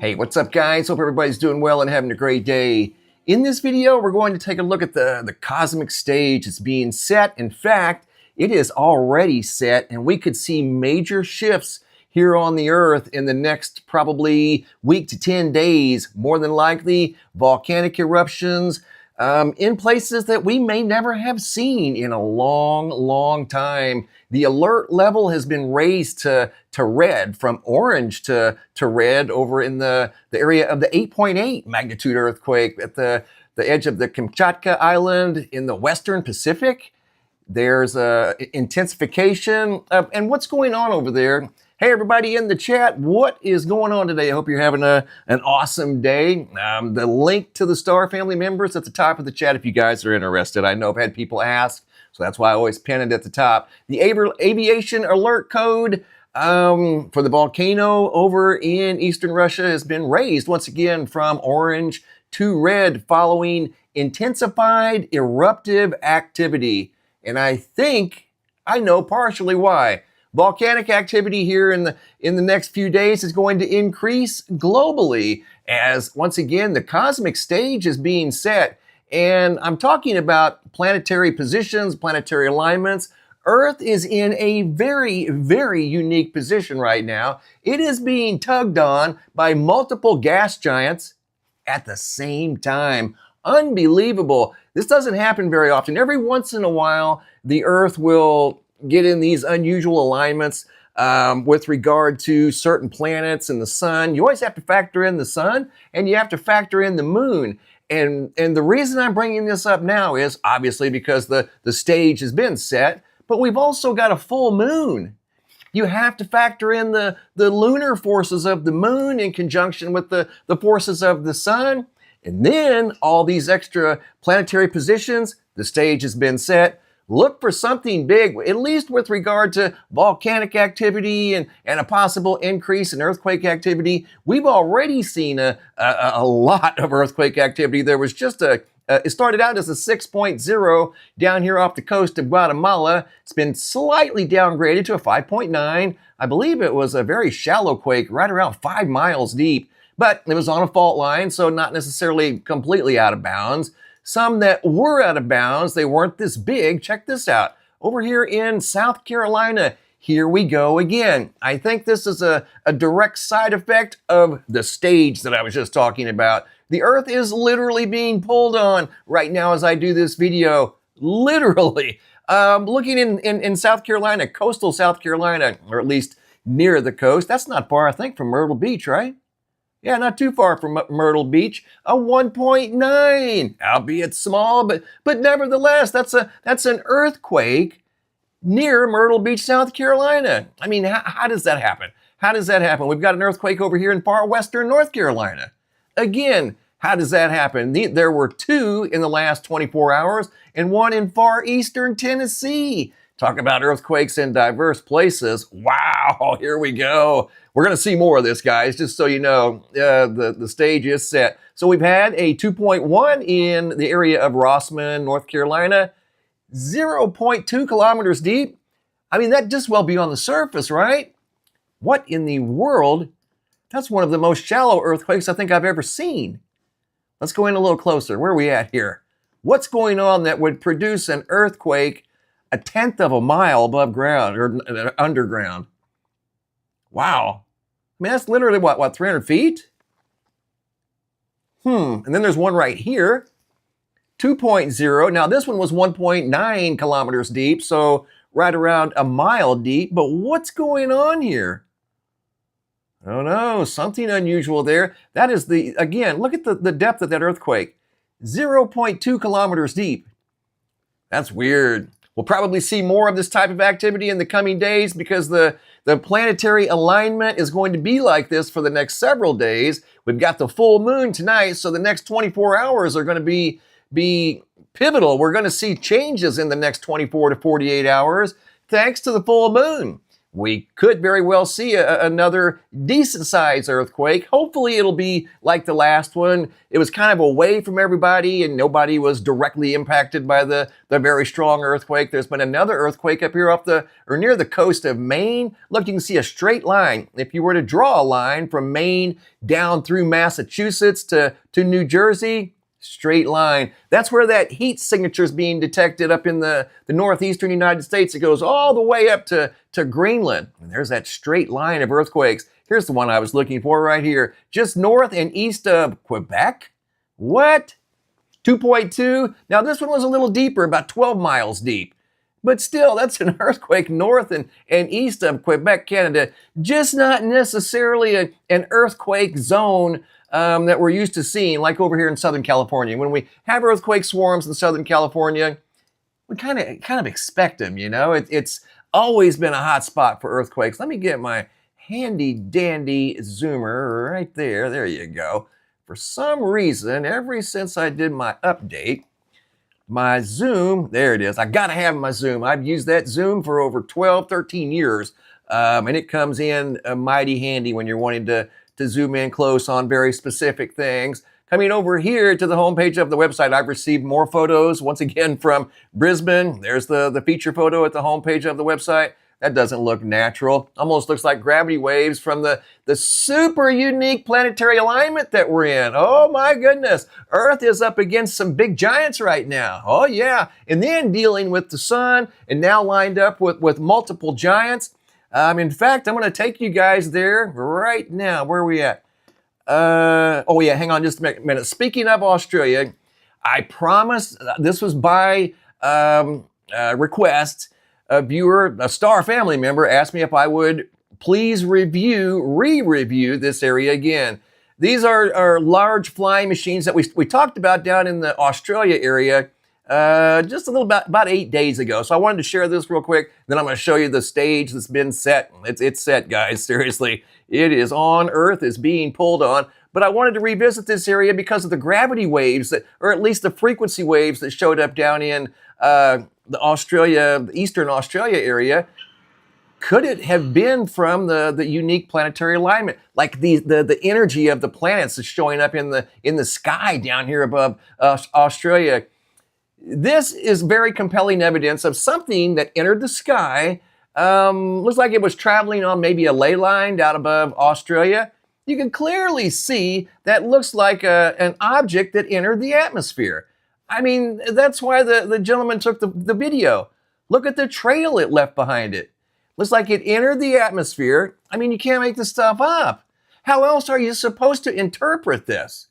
Hey, what's up guys? Hope everybody's doing well and having a great day. In this video, we're going to take a look at the cosmic stage. It's being set. In fact, it is already set, and we could see major shifts here on the Earth in the next probably week to 10 days. More than likely, volcanic eruptions in places that we may never have seen in a long time. The alert level has been raised to red, from orange to red over in the area of the 8.8 magnitude earthquake at the edge of the Kamchatka Island in the Western Pacific. There's a intensification and what's going on over there. Hey, everybody in the chat, what is going on today? I hope you're having an awesome day. The link to the Star Family members at the top of the chat if you guys are interested. I know I've had people ask, so that's why I always pin it at the top. The aviation alert code for the volcano over in eastern Russia has been raised once again from orange to red following intensified eruptive activity. And I think I know partially why. Volcanic activity here in the next few days is going to increase globally as, once again, the cosmic stage is being set. And I'm talking about planetary positions, planetary alignments. Earth is in a very unique position right now. It is being tugged on by multiple gas giants at the same time. Unbelievable. This doesn't happen very often. Every once in a while, the Earth will get in these unusual alignments with regard to certain planets and the sun. You always have to factor in the sun, and you have to factor in the moon. And the reason I'm bringing this up now is obviously because the stage has been set, but we've also got a full moon. You have to factor in the lunar forces of the moon in conjunction with the forces of the sun. And then all these extra planetary positions, the stage has been set. Look for something big, at least with regard to volcanic activity and a possible increase in earthquake activity. We've already seen a lot of earthquake activity. There was just it started out as a 6.0 down here off the coast of Guatemala. It's been slightly downgraded to a 5.9. I believe it was a very shallow quake, right around 5 miles deep, but it was on a fault line, so not necessarily completely out of bounds. Some that were out of bounds, they weren't this big. Check this out. Over here in South Carolina, here we go again. I think this is a direct side effect of the stage that I was just talking about. The Earth is literally being pulled on right now as I do this video. Literally. Looking in South Carolina, coastal South Carolina, or at least near the coast. That's not far, I think, from Myrtle Beach, right? Yeah, not too far from Myrtle Beach, a 1.9, albeit small, but nevertheless, that's an earthquake near Myrtle Beach, South Carolina. I mean, how does that happen? How does that happen? We've got an earthquake over here in far western North Carolina. Again, how does that happen? There were 2 in the last 24 hours and 1 in far eastern Tennessee. Talk about earthquakes in diverse places. Wow, here we go. We're going to see more of this, guys, just so you know. The stage is set. So we've had a 2.1 in the area of Rossman, North Carolina, 0.2 kilometers deep. I mean, that just well be on the surface, right? What in the world? That's one of the most shallow earthquakes I think I've ever seen. Let's go in a little closer. Where are we at here? What's going on that would produce an earthquake a 1/10 of a mile above ground or underground? Wow. I mean, that's literally what 300 feet? And then there's one right here, 2.0. Now this one was 1.9 kilometers deep, so right around a mile deep. But what's going on here? I don't know, something unusual there. That is again, look at the depth of that earthquake. 0.2 kilometers deep. That's weird. We'll probably see more of this type of activity in the coming days because the planetary alignment is going to be like this for the next several days. We've got the full moon tonight, so the next 24 hours are going to be pivotal. We're going to see changes in the next 24 to 48 hours thanks to the full moon. we could very well see another decent-sized earthquake. Hopefully it'll be like the last one. It was kind of away from everybody and nobody was directly impacted by the very strong earthquake. There's been another earthquake up here near the coast of Maine. Look, you can see a straight line. If you were to draw a line from Maine down through Massachusetts to New Jersey, straight line. That's where that heat signature is being detected up in the northeastern United States. It goes all the way up to Greenland. And there's that straight line of earthquakes. Here's the one I was looking for right here. Just north and east of Quebec. What? 2.2? Now this one was a little deeper, about 12 miles deep. But still, that's an earthquake north and east of Quebec, Canada. Just not necessarily an earthquake zone that we're used to seeing, like over here in Southern California. When we have earthquake swarms in Southern California, we kind of expect them, you know? It's always been a hot spot for earthquakes. Let me get my handy dandy zoomer right there. There you go. For some reason, ever since I did my update, my zoom, there it is. I gotta have my zoom. I've used that zoom for over 12, 13 years. And it comes in mighty handy when you're wanting to zoom in close on very specific things. Coming over here to the homepage of the website, I've received more photos, once again from Brisbane. There's the feature photo at the homepage of the website. That doesn't look natural. Almost looks like gravity waves from the super unique planetary alignment that we're in. Oh my goodness. Earth is up against some big giants right now. Oh yeah. And then dealing with the sun and now lined up with multiple giants. In fact, I'm going to take you guys there right now. Where are we at? Oh yeah, hang on just a minute. Speaking of Australia, I promise this was by request. A viewer, a Star family member, asked me if I would please re-review this area again. These are large flying machines that we talked about down in the Australia area just a little about 8 days ago. So I wanted to share this real quick. Then I'm going to show you the stage that's been set. It's set, guys. Seriously, it is on. Earth is being pulled on. But I wanted to revisit this area because of the gravity waves or at least the frequency waves that showed up down in the Eastern Australia area. Could it have been from the unique planetary alignment, like the energy of the planets that's showing up in the sky down here above Australia? This is very compelling evidence of something that entered the sky. Looks like it was traveling on maybe a ley line down above Australia. You can clearly see that looks like an object that entered the atmosphere. I mean, that's why the gentleman took the video. Look at the trail it left behind it. Looks like it entered the atmosphere. I mean, you can't make this stuff up. How else are you supposed to interpret this?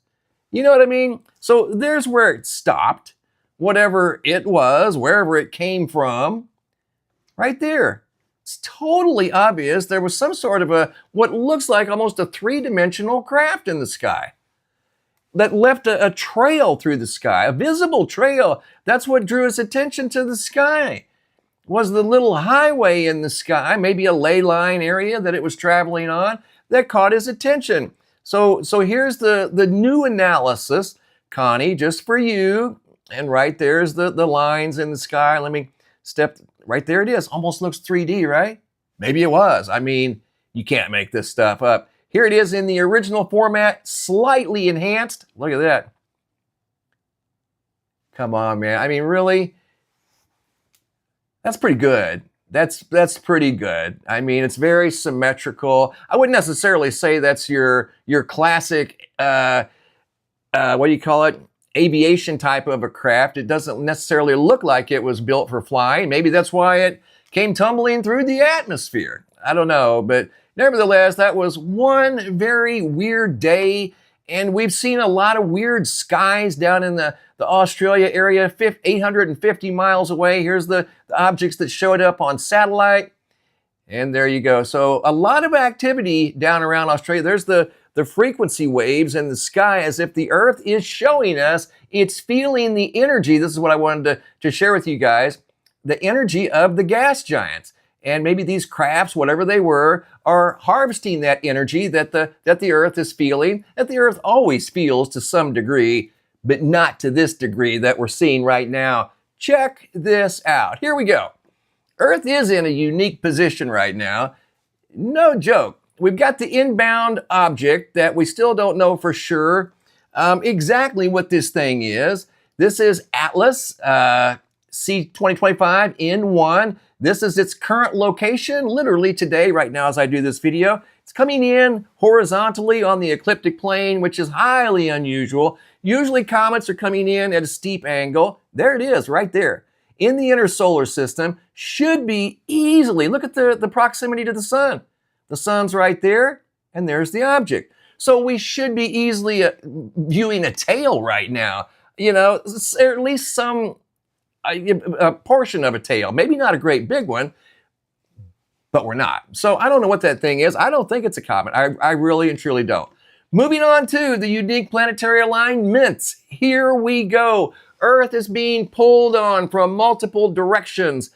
You know what I mean? So there's where it stopped. Whatever it was, wherever it came from, right there. It's totally obvious there was some sort of what looks like almost a three-dimensional craft in the sky that left a trail through the sky, a visible trail. That's what drew his attention to the sky. Was the little highway in the sky, maybe a ley line area that it was traveling on, that caught his attention. So here's the new analysis, Connie, just for you. And right there's the lines in the sky. Let me step, right there it is. Almost looks 3D, right? Maybe it was. I mean, you can't make this stuff up. Here it is in the original format, slightly enhanced. Look at that. Come on, man. I mean, really? That's pretty good. That's pretty good. I mean, it's very symmetrical. I wouldn't necessarily say that's your classic, what do you call it? Aviation type of a craft. It doesn't necessarily look like it was built for flying. Maybe that's why it came tumbling through the atmosphere. I don't know, but nevertheless, that was one very weird day, and we've seen a lot of weird skies down in the Australia area, 850 miles away. Here's the objects that showed up on satellite, and there you go. So a lot of activity down around Australia. There's the frequency waves in the sky, as if the Earth is showing us it's feeling the energy. This is what I wanted to share with you guys, the energy of the gas giants. And maybe these crafts, whatever they were, are harvesting that energy that the Earth is feeling, that the Earth always feels to some degree, but not to this degree that we're seeing right now. Check this out. Here we go. Earth is in a unique position right now. No joke. We've got the inbound object that we still don't know for sure exactly what this thing is. This is Atlas C2025 N1. This is its current location, literally today, right now as I do this video. It's coming in horizontally on the ecliptic plane, which is highly unusual. Usually comets are coming in at a steep angle. There it is, right there. In the inner solar system, should be easily, look at the proximity to the sun. The sun's right there, and there's the object. So we should be easily viewing a tail right now. You know, or at least a portion of a tail. Maybe not a great big one, but we're not. So I don't know what that thing is. I don't think it's a comet. I really and truly don't. Moving on to the unique planetary alignments. Here we go. Earth is being pulled on from multiple directions.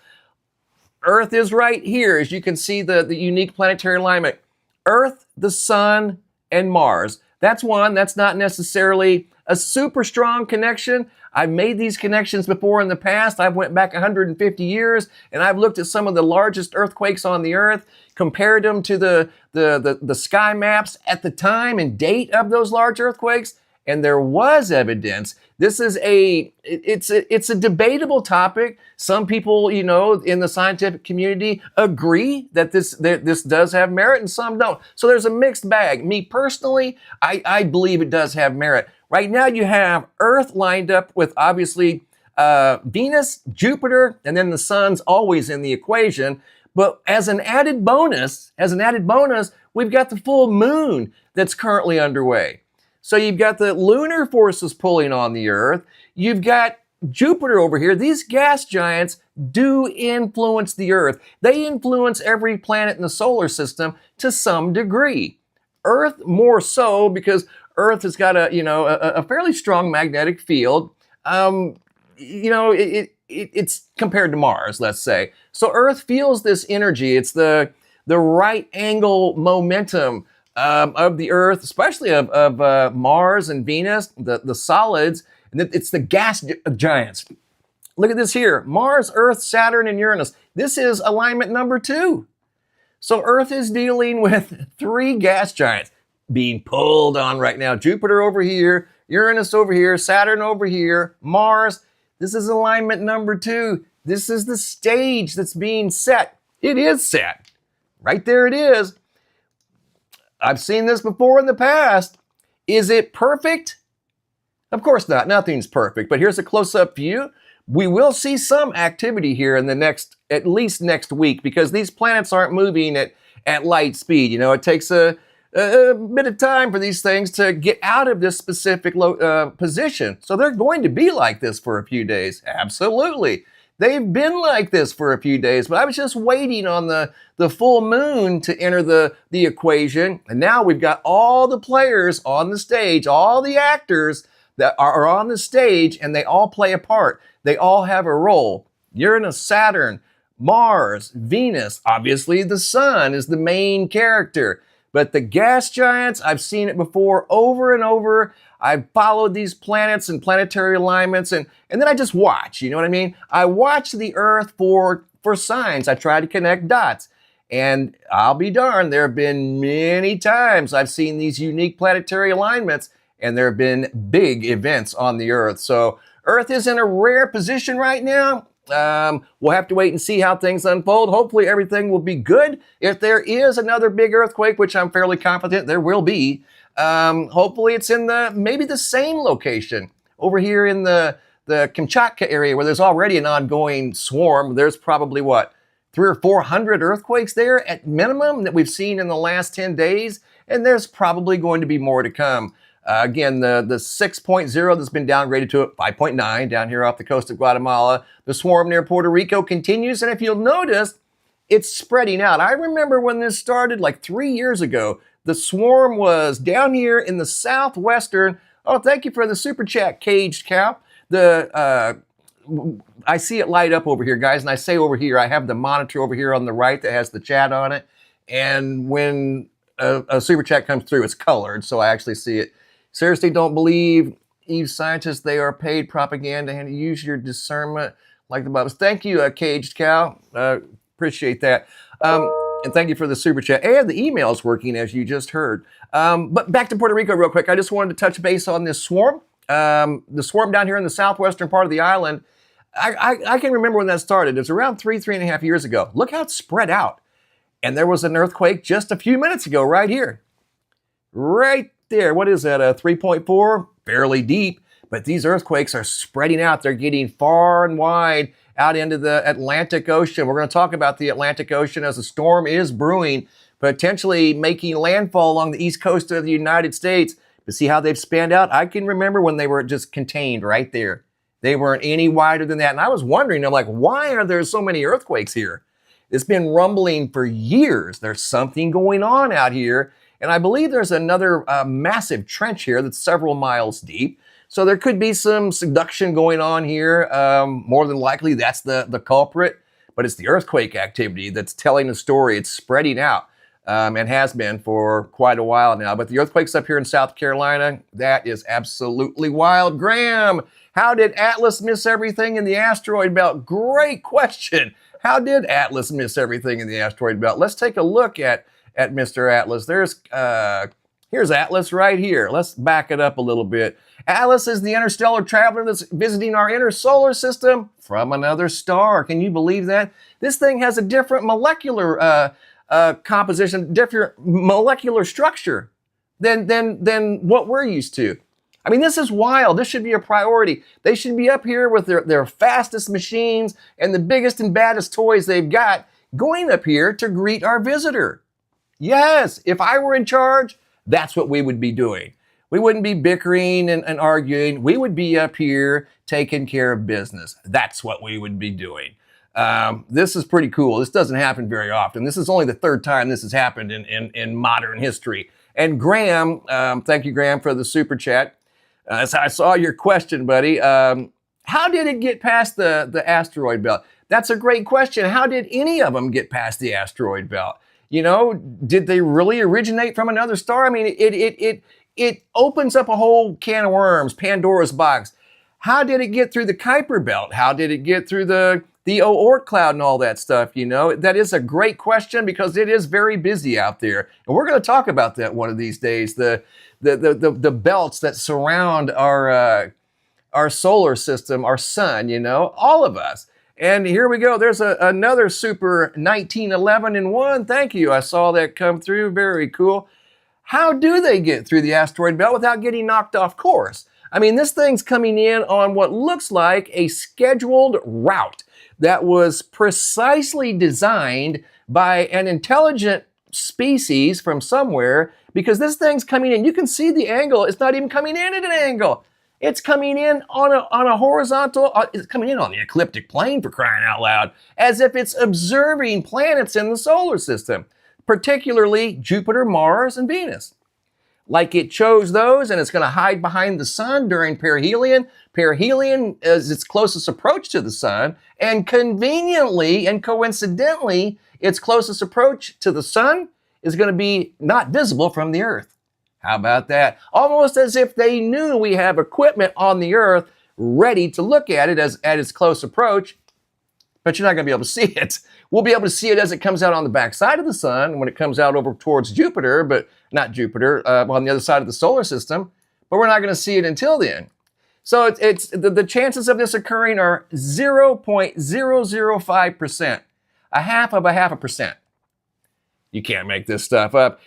Earth is right here, as you can see the unique planetary alignment. Earth, the sun, and Mars. That's one. That's not necessarily a super strong connection. I've made these connections before in the past. I've went back 150 years, and I've looked at some of the largest earthquakes on the Earth, compared them to the sky maps at the time and date of those large earthquakes, and there was evidence. This is it's a debatable topic. Some people, you know, in the scientific community agree that this does have merit, and some don't. So there's a mixed bag. Me personally, I believe it does have merit. Right now you have Earth lined up with obviously Venus, Jupiter, and then the sun's always in the equation. But as an added bonus, we've got the full moon that's currently underway. So you've got the lunar forces pulling on the Earth. You've got Jupiter over here. These gas giants do influence the Earth. They influence every planet in the solar system to some degree. Earth more so, because Earth has got a fairly strong magnetic field. It's compared to Mars, let's say. So Earth feels this energy. It's the right angle momentum of the Earth, especially of Mars and Venus, the solids, and it's the gas giants. Look at this here: Mars, Earth, Saturn, and Uranus. This is alignment number 2. So Earth is dealing with 3 gas giants being pulled on right now. Jupiter over here, Uranus over here, Saturn over here, Mars. This is alignment number 2. This is the stage that's being set. It is set. Right there it is. I've seen this before in the past. Is it perfect? Of course not. Nothing's perfect. But here's a close-up view. We will see some activity here in at least next week, because these planets aren't moving at light speed. You know, it takes a bit of time for these things to get out of this specific position. So they're going to be like this for a few days. Absolutely. They've been like this for a few days, but I was just waiting on the full moon to enter the equation. And now we've got all the players on the stage, all the actors that are on the stage, and they all play a part. They all have a role. Uranus, Saturn, Mars, Venus. Obviously, the sun is the main character. But the gas giants, I've seen it before over and over. I've followed these planets and planetary alignments, and then I just watch, you know what I mean? I watch the Earth for signs. I try to connect dots. And I'll be darned, there have been many times I've seen these unique planetary alignments, and there have been big events on the Earth. So Earth is in a rare position right now. We'll have to wait and see how things unfold. Hopefully everything will be good. If there is another big earthquake, which I'm fairly confident there will be, hopefully it's in maybe the same location over here in the Kamchatka area, where there's already an ongoing swarm. There's probably 300 or 400 earthquakes there at minimum that we've seen in the last 10 days. And there's probably going to be more to come. Again, the 6.0 that's been downgraded to a 5.9 down here off the coast of Guatemala. The swarm near Puerto Rico continues, and if you'll notice, it's spreading out. I remember when this started like 3 years ago, the swarm was down here in the southwestern. Oh, thank you for the super chat, Caged Cow. I see it light up over here, guys, and I say over here, I have the monitor over here on the right that has the chat on it, and when a super chat comes through, it's colored, so I actually see it. Seriously, don't believe Eve scientists. They are paid propaganda, and use your discernment like the bubbles. Thank you, Caged Cow. Appreciate that. And thank you for the super chat. And the email's working, as you just heard. But back to Puerto Rico real quick. I just wanted to touch base on this swarm. The swarm down here in the southwestern part of the island. I can remember when that started. It was around 3.5 years ago. Look how it's spread out. And there was an earthquake just a few minutes ago right here. Right there. What is that, 3.4? Fairly deep. But these earthquakes are spreading out. They're getting far and wide out into the Atlantic Ocean. We're going to talk about the Atlantic Ocean as a storm is brewing, potentially making landfall along the east coast of the United States. To see how they've spanned out, I can remember when they were just contained right there. They weren't any wider than that. And I was wondering, I'm like, why are there so many earthquakes here? It's been rumbling for years. There's something going on out here. And I believe there's another massive trench here that's several miles deep. So there could be some subduction going on here. More than likely, that's the culprit. But it's the earthquake activity that's telling the story. It's spreading out and has been for quite a while now. But the earthquakes up here in South Carolina, that is absolutely wild. Graham, how did Atlas miss everything in the asteroid belt? Great question. How did Atlas miss everything in the asteroid belt? Let's take a look at Mr. Atlas. Here's Atlas right here. Let's back it up a little bit. Atlas is the interstellar traveler that's visiting our inner solar system from another star. Can you believe that? This thing has a different molecular composition, different molecular structure than what we're used to. I mean, this is wild. This should be a priority. They should be up here with their fastest machines and the biggest and baddest toys they've got, going up here to greet our visitor. Yes, if I were in charge, that's what we would be doing. We wouldn't be bickering and arguing. We would be up here taking care of business. That's what we would be doing. This is pretty cool. This doesn't happen very often. This is only the third time this has happened in modern history. And Graham, thank you, Graham, for the super chat. So I saw your question, buddy. How did it get past the asteroid belt? That's a great question. How did any of them get past the asteroid belt? You know, did they really originate from another star? I mean, it opens up a whole can of worms, Pandora's box. How did it get through the Kuiper belt? How did it get through the Oort cloud and all that stuff? You know, that is a great question because it is very busy out there. And we're going to talk about that one of these days. The belts that surround our solar system, our sun, you know, all of us. And here we go. There's another super 1911 in one. Thank you. I saw that come through. Very cool. How do they get through the asteroid belt without getting knocked off course? I mean, this thing's coming in on what looks like a scheduled route that was precisely designed by an intelligent species from somewhere, because this thing's coming in. You can see the angle. It's not even coming in at an angle. It's coming in on a horizontal, it's coming in on the ecliptic plane, for crying out loud, as if it's observing planets in the solar system, particularly Jupiter, Mars, and Venus. Like it chose those, and it's going to hide behind the sun during perihelion. Perihelion is its closest approach to the sun, and conveniently and coincidentally, its closest approach to the sun is going to be not visible from the Earth. How about that? Almost as if they knew we have equipment on the Earth ready to look at it at its close approach, but you're not going to be able to see it. We'll be able to see it as it comes out on the backside of the sun, when it comes out over towards Jupiter, but not Jupiter, on the other side of the solar system, but we're not going to see it until then. So it's the chances of this occurring are 0.005%, a half of a half a percent. You can't make this stuff up.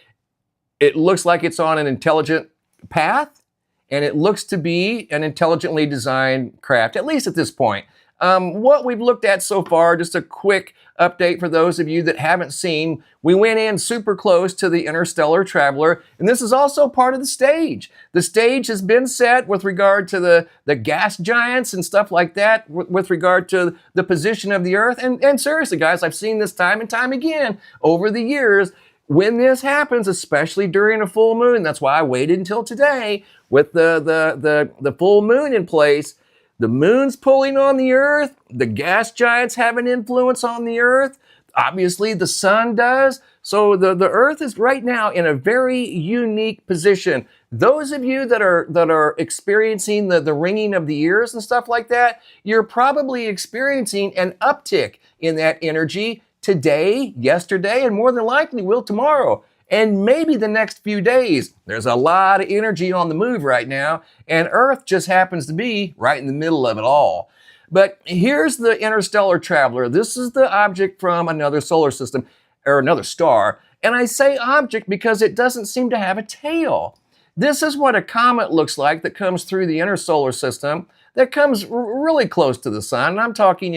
It looks like it's on an intelligent path, and it looks to be an intelligently designed craft, at least at this point. What we've looked at so far, just a quick update for those of you that haven't seen, we went in super close to the Interstellar Traveler, and this is also part of the stage. The stage has been set with regard to the gas giants and stuff like that, with regard to the position of the Earth. And seriously, guys, I've seen this time and time again over the years. When this happens, especially during a full moon, that's why I waited until today with the full moon in place, The moon's pulling on the Earth. The gas giants have an influence on the Earth. Obviously, the sun does. So the Earth is right now in a very unique position. Those of you that are experiencing the ringing of the ears and stuff like that, you're probably experiencing an uptick in that energy today, yesterday, and more than likely will tomorrow. And maybe the next few days. There's a lot of energy on the move right now, and Earth just happens to be right in the middle of it all. But here's the Interstellar Traveler. This is the object from another solar system, or another star. And I say object because it doesn't seem to have a tail. This is what a comet looks like that comes through the inner solar system, that comes really close to the sun. And I'm talking,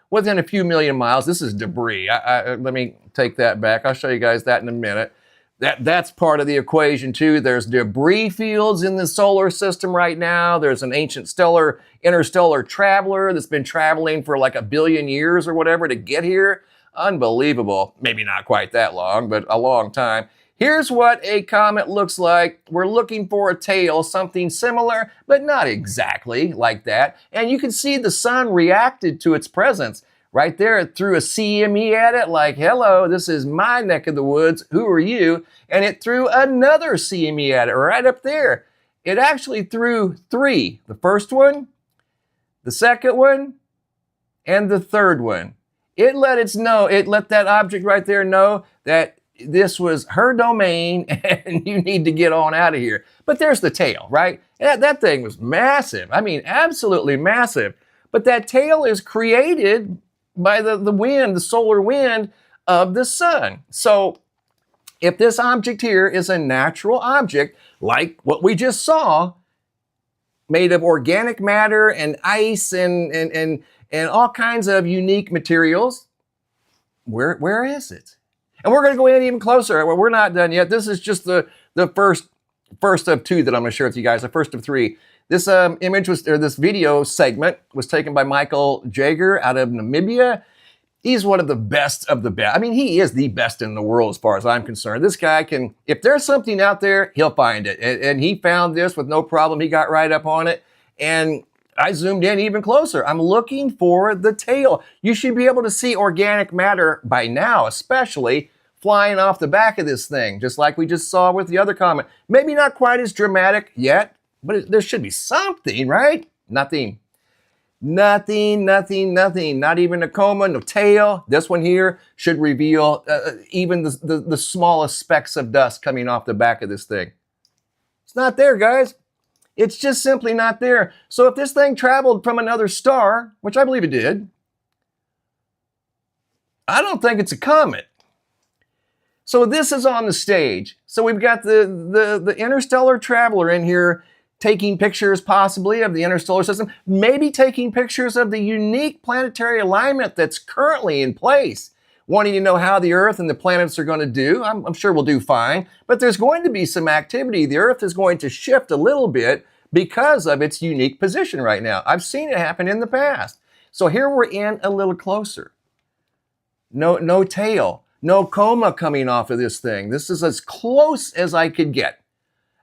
within a few million miles. This is debris. Let me take that back. I'll show you guys that in a minute. That's part of the equation too. There's debris fields in the solar system right now. There's an ancient interstellar traveler that's been traveling for like 1 billion years or whatever to get here. Unbelievable. Maybe not quite that long, but a long time. Here's what a comet looks like. We're looking for a tail, something similar, but not exactly like that. And you can see the sun reacted to its presence. Right there, it threw a CME at it like, hello, this is my neck of the woods. Who are you? And it threw another CME at it right up there. It actually threw 3. The first one, the second one, and the third one. It let that object right there know that this was her domain and you need to get on out of here. But there's the tail, right? That thing was massive. I mean, absolutely massive. But that tail is created by the wind, the solar wind of the sun. So if this object here is a natural object, like what we just saw, made of organic matter and ice and all kinds of unique materials, where is it? And we're going to go in even closer. Well, we're not done yet. This is just the first of 2 that I'm going to share with you guys, the first of 3. This this video segment was taken by Michael Jager out of Namibia. He's one of the best of the best. I mean, he is the best in the world as far as I'm concerned. This guy can, if there's something out there, he'll find it. And he found this with no problem. He got right up on it. And I zoomed in even closer. I'm looking for the tail. You should be able to see organic matter by now, especially flying off the back of this thing, just like we just saw with the other comet. Maybe not quite as dramatic yet, but there should be something, right? Nothing. Nothing. Not even a coma, no tail. This one here should reveal even the smallest specks of dust coming off the back of this thing. It's not there, guys. It's just simply not there. So if this thing traveled from another star, which I believe it did, I don't think it's a comet. So this is on the stage. So we've got the Interstellar Traveler in here taking pictures possibly of the interstellar system, maybe taking pictures of the unique planetary alignment that's currently in place, wanting to know how the Earth and the planets are going to do. I'm sure we'll do fine, but there's going to be some activity. The Earth is going to shift a little bit because of its unique position right now. I've seen it happen in the past. So here we're in a little closer. No tail, no coma coming off of this thing. This is as close as I could get.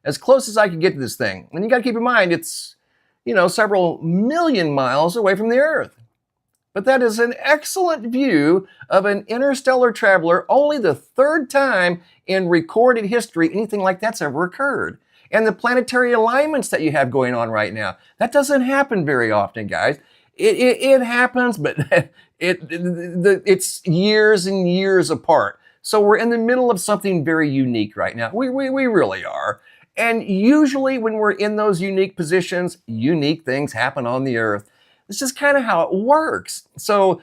As close as I could get to this thing. And you got to keep in mind, it's, several million miles away from the Earth. But that is an excellent view of an interstellar traveler, only the 3rd time in recorded history anything like that's ever occurred. And the planetary alignments that you have going on right now, that doesn't happen very often, guys. It happens, but it's years and years apart. So we're in the middle of something very unique right now. We really are. And usually when we're in those unique positions, unique things happen on the Earth. It's just kind of how it works. So,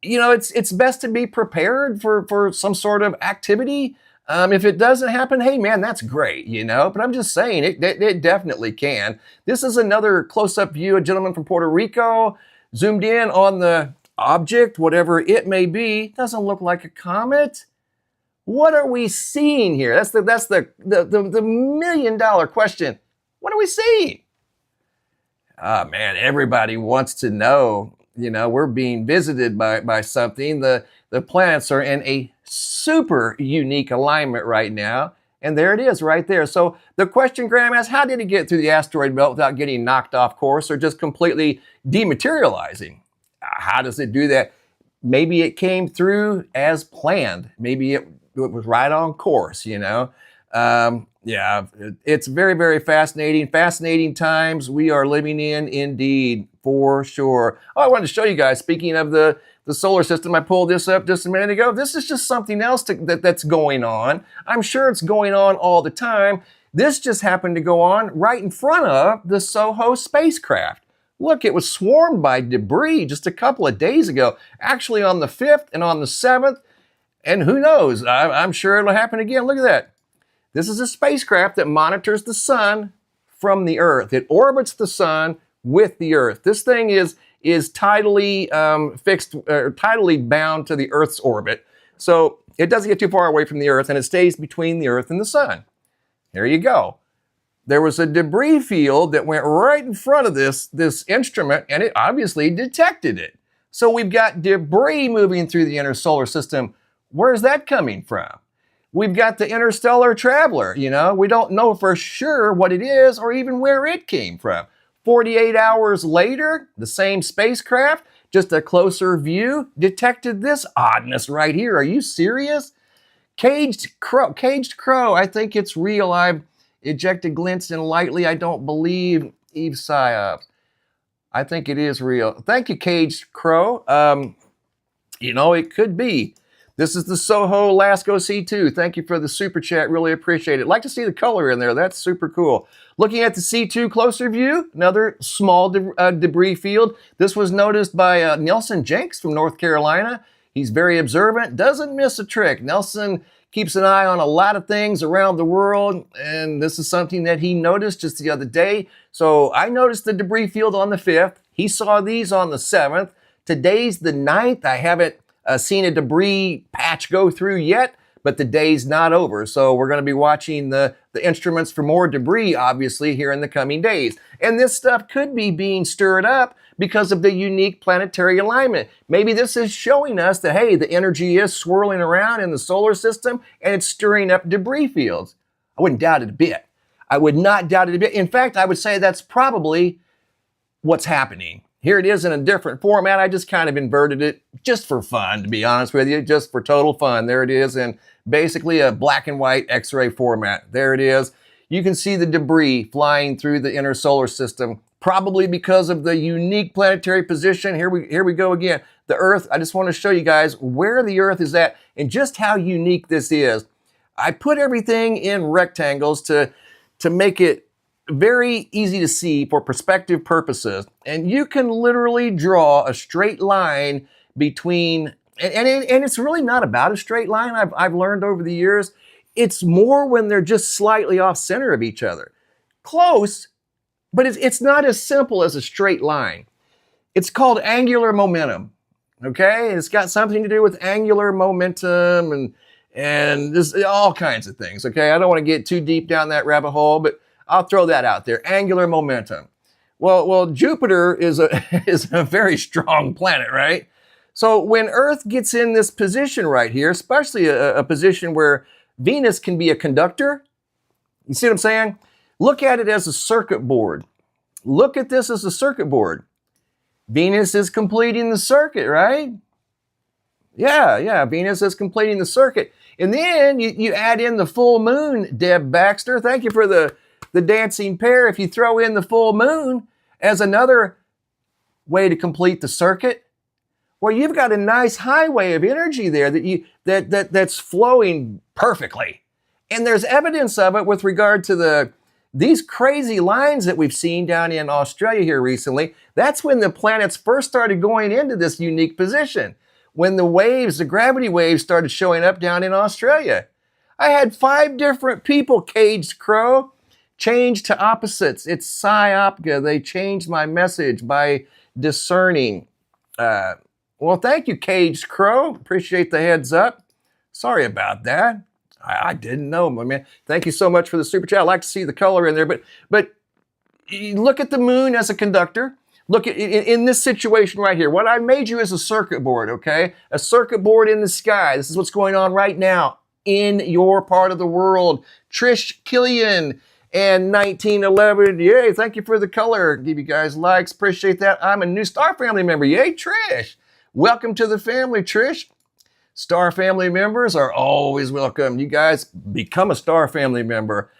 it's best to be prepared for some sort of activity. If it doesn't happen, hey man, that's great, but I'm just saying it definitely can. This is another close-up view, a gentleman from Puerto Rico, zoomed in on the object, whatever it may be. Doesn't look like a comet. What are we seeing here? That's the $1 million question. What are we seeing? Oh man, everybody wants to know. We're being visited by something. The planets are in a super unique alignment right now. And there it is right there. So the question Graham asked, how did it get through the asteroid belt without getting knocked off course or just completely dematerializing? How does it do that? Maybe it came through as planned. Maybe it was right on course, you know. Yeah, it's very, very fascinating. Fascinating times we are living in, indeed, for sure. Oh, I wanted to show you guys, speaking of the solar system, I pulled this up just a minute ago. This is just something else that's going on. I'm sure it's going on all the time. This just happened to go on right in front of the SOHO spacecraft. Look, it was swarmed by debris just a couple of days ago, actually on the 5th and on the 7th. And who knows, I'm sure it'll happen again. Look at that. This is a spacecraft that monitors the sun from the Earth. It orbits the sun with the Earth. This thing is tidally fixed, or tidally bound to the Earth's orbit. So it doesn't get too far away from the Earth, and it stays between the Earth and the sun. There you go. There was a debris field that went right in front of this instrument, and it obviously detected it. So we've got debris moving through the inner solar system. Where's that coming from? We've got the Interstellar Traveler, you know. We don't know for sure what it is or even where it came from. 48 hours later, the same spacecraft, just a closer view, detected this oddness right here. Are you serious? Caged crow, I think it's real. I've ejected glints in lightly. I don't believe Eve Psyops. I think it is real. Thank you, Caged Crow. You know, it could be. This is the SOHO Lasco C2. Thank you for the super chat. Really appreciate it. Like to see the color in there. That's super cool. Looking at the C2 closer view, another small debris field. This was noticed by Nelson Jenks from North Carolina. He's very observant, doesn't miss a trick. Nelson keeps an eye on a lot of things around the world, and this is something that he noticed just the other day. So I noticed the debris field on the 5th. He saw these on the 7th. Today's the 9th. I haven't seen a debris patch go through yet, but the day's not over. So we're going to be watching the instruments for more debris, obviously, here in the coming days. And this stuff could be being stirred up because of the unique planetary alignment. Maybe this is showing us that, hey, the energy is swirling around in the solar system and it's stirring up debris fields. I wouldn't doubt it a bit. I would not doubt it a bit. In fact, I would say that's probably what's happening. Here it is in a different format. I just kind of inverted it just for fun, to be honest with you, just for total fun. There it is in basically a black and white X-ray format. There it is. You can see the debris flying through the inner solar system, probably because of the unique planetary position. Here we go again. The Earth, I just want to show you guys where the Earth is at and just how unique this is. I put everything in rectangles to make it very easy to see for perspective purposes. And you can literally draw a straight line between, and it's really not about a straight line, I've learned over the years. It's more when they're just slightly off center of each other. Close, but it's not as simple as a straight line. It's called angular momentum, okay? It's got something to do with angular momentum and just all kinds of things, okay? I don't want to get too deep down that rabbit hole, but I'll throw that out there. Angular momentum. Well, Jupiter is a very strong planet, right? So when Earth gets in this position right here, especially a position where Venus can be a conductor, you see what I'm saying? Look at it as a circuit board. Look at this as a circuit board. Venus is completing the circuit, right? Yeah, Venus is completing the circuit. And then you add in the full moon, Deb Baxter. Thank you for the dancing pair. If you throw in the full moon as another way to complete the circuit, well, you've got a nice highway of energy there that's flowing perfectly. And there's evidence of it with regard to these crazy lines that we've seen down in Australia here recently. That's when the planets first started going into this unique position, when the gravity waves started showing up down in Australia. I had 5 different people, Caged Crow, change to opposites. It's Psyopga. They changed my message by discerning. Well, thank you, Caged Crow. Appreciate the heads up. Sorry about that. I didn't know, my man. Thank you so much for the super chat. I like to see the color in there, but look at the moon as a conductor. Look at in this situation right here. What I made you is a circuit board, okay? A circuit board in the sky. This is what's going on right now in your part of the world. Trish Killian and 1911, yay, thank you for the color. Give you guys likes, appreciate that. I'm a new Star Family member, yay, Trish. Welcome to the family, Trish. Star Family members are always welcome. You guys become a Star Family member.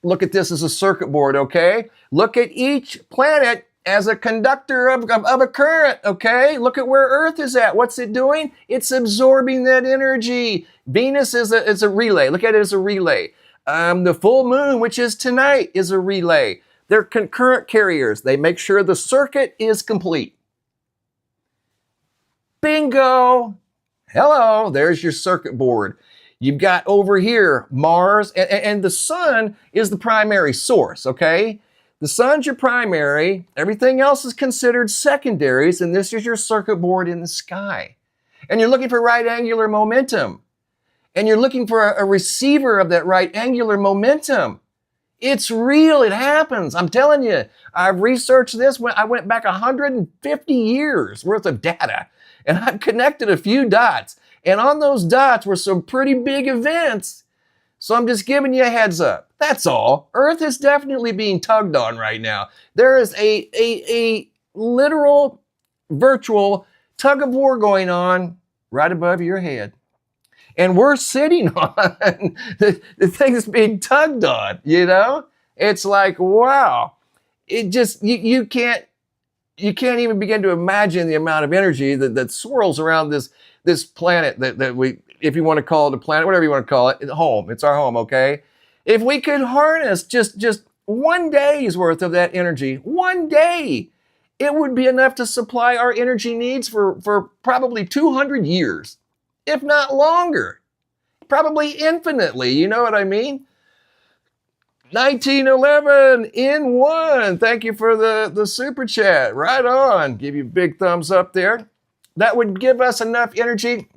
Look at this as a circuit board, okay? Look at each planet as a conductor of a current, okay? Look at where Earth is at. What's it doing? It's absorbing that energy. Venus is a relay. Look at it as a relay. The full moon, which is tonight, is a relay. They're concurrent carriers. They make sure the circuit is complete. Bingo! Hello, there's your circuit board. You've got over here Mars, and the sun is the primary source, okay? The sun's your primary, everything else is considered secondaries, and this is your circuit board in the sky. And you're looking for right angular momentum. And you're looking for a receiver of that right angular momentum. It's real, it happens, I'm telling you. I've researched this, I went back 150 years worth of data, and I've connected a few dots. And on those dots were some pretty big events. So I'm just giving you a heads up. That's all. Earth is definitely being tugged on right now. There is a literal, virtual tug-of-war going on right above your head. And we're sitting on the thing that's being tugged on, you know? It's like, wow. It just, you can't even begin to imagine the amount of energy that swirls around this planet that we, if you want to call it a planet, whatever you want to call it, home. It's our home, okay? If we could harness just 1 day's worth of that energy, 1 day, it would be enough to supply our energy needs for probably 200 years, if not longer. Probably infinitely, you know what I mean? 1911 in one. Thank you for the super chat. Right on. Give you a big thumbs up there. That would give us enough energy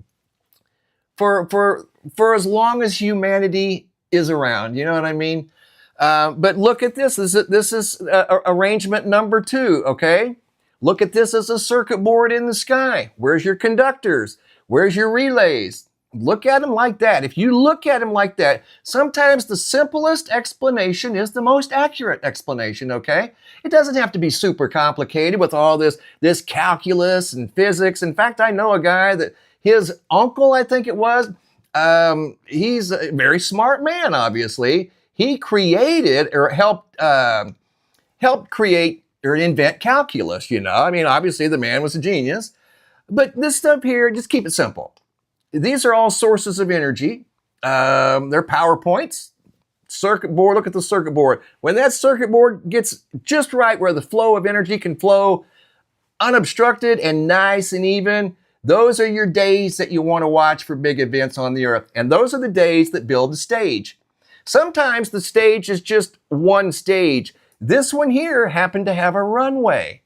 for as long as humanity is around. You know what I mean? But look at this. This is arrangement number 2, okay? Look at this as a circuit board in the sky. Where's your conductors? Where's your relays? Look at them like that. If you look at them like that, sometimes the simplest explanation is the most accurate explanation, okay? It doesn't have to be super complicated with all this calculus and physics. In fact, I know a guy that his uncle, I think it was, he's a very smart man, obviously. He created or helped create or invent calculus, you know? I mean, obviously the man was a genius. But this stuff here, just keep it simple. These are all sources of energy. They're power points. Circuit board, look at the circuit board. When that circuit board gets just right where the flow of energy can flow unobstructed and nice and even, those are your days that you want to watch for big events on the Earth. And those are the days that build the stage. Sometimes the stage is just one stage. This one here happened to have a runway.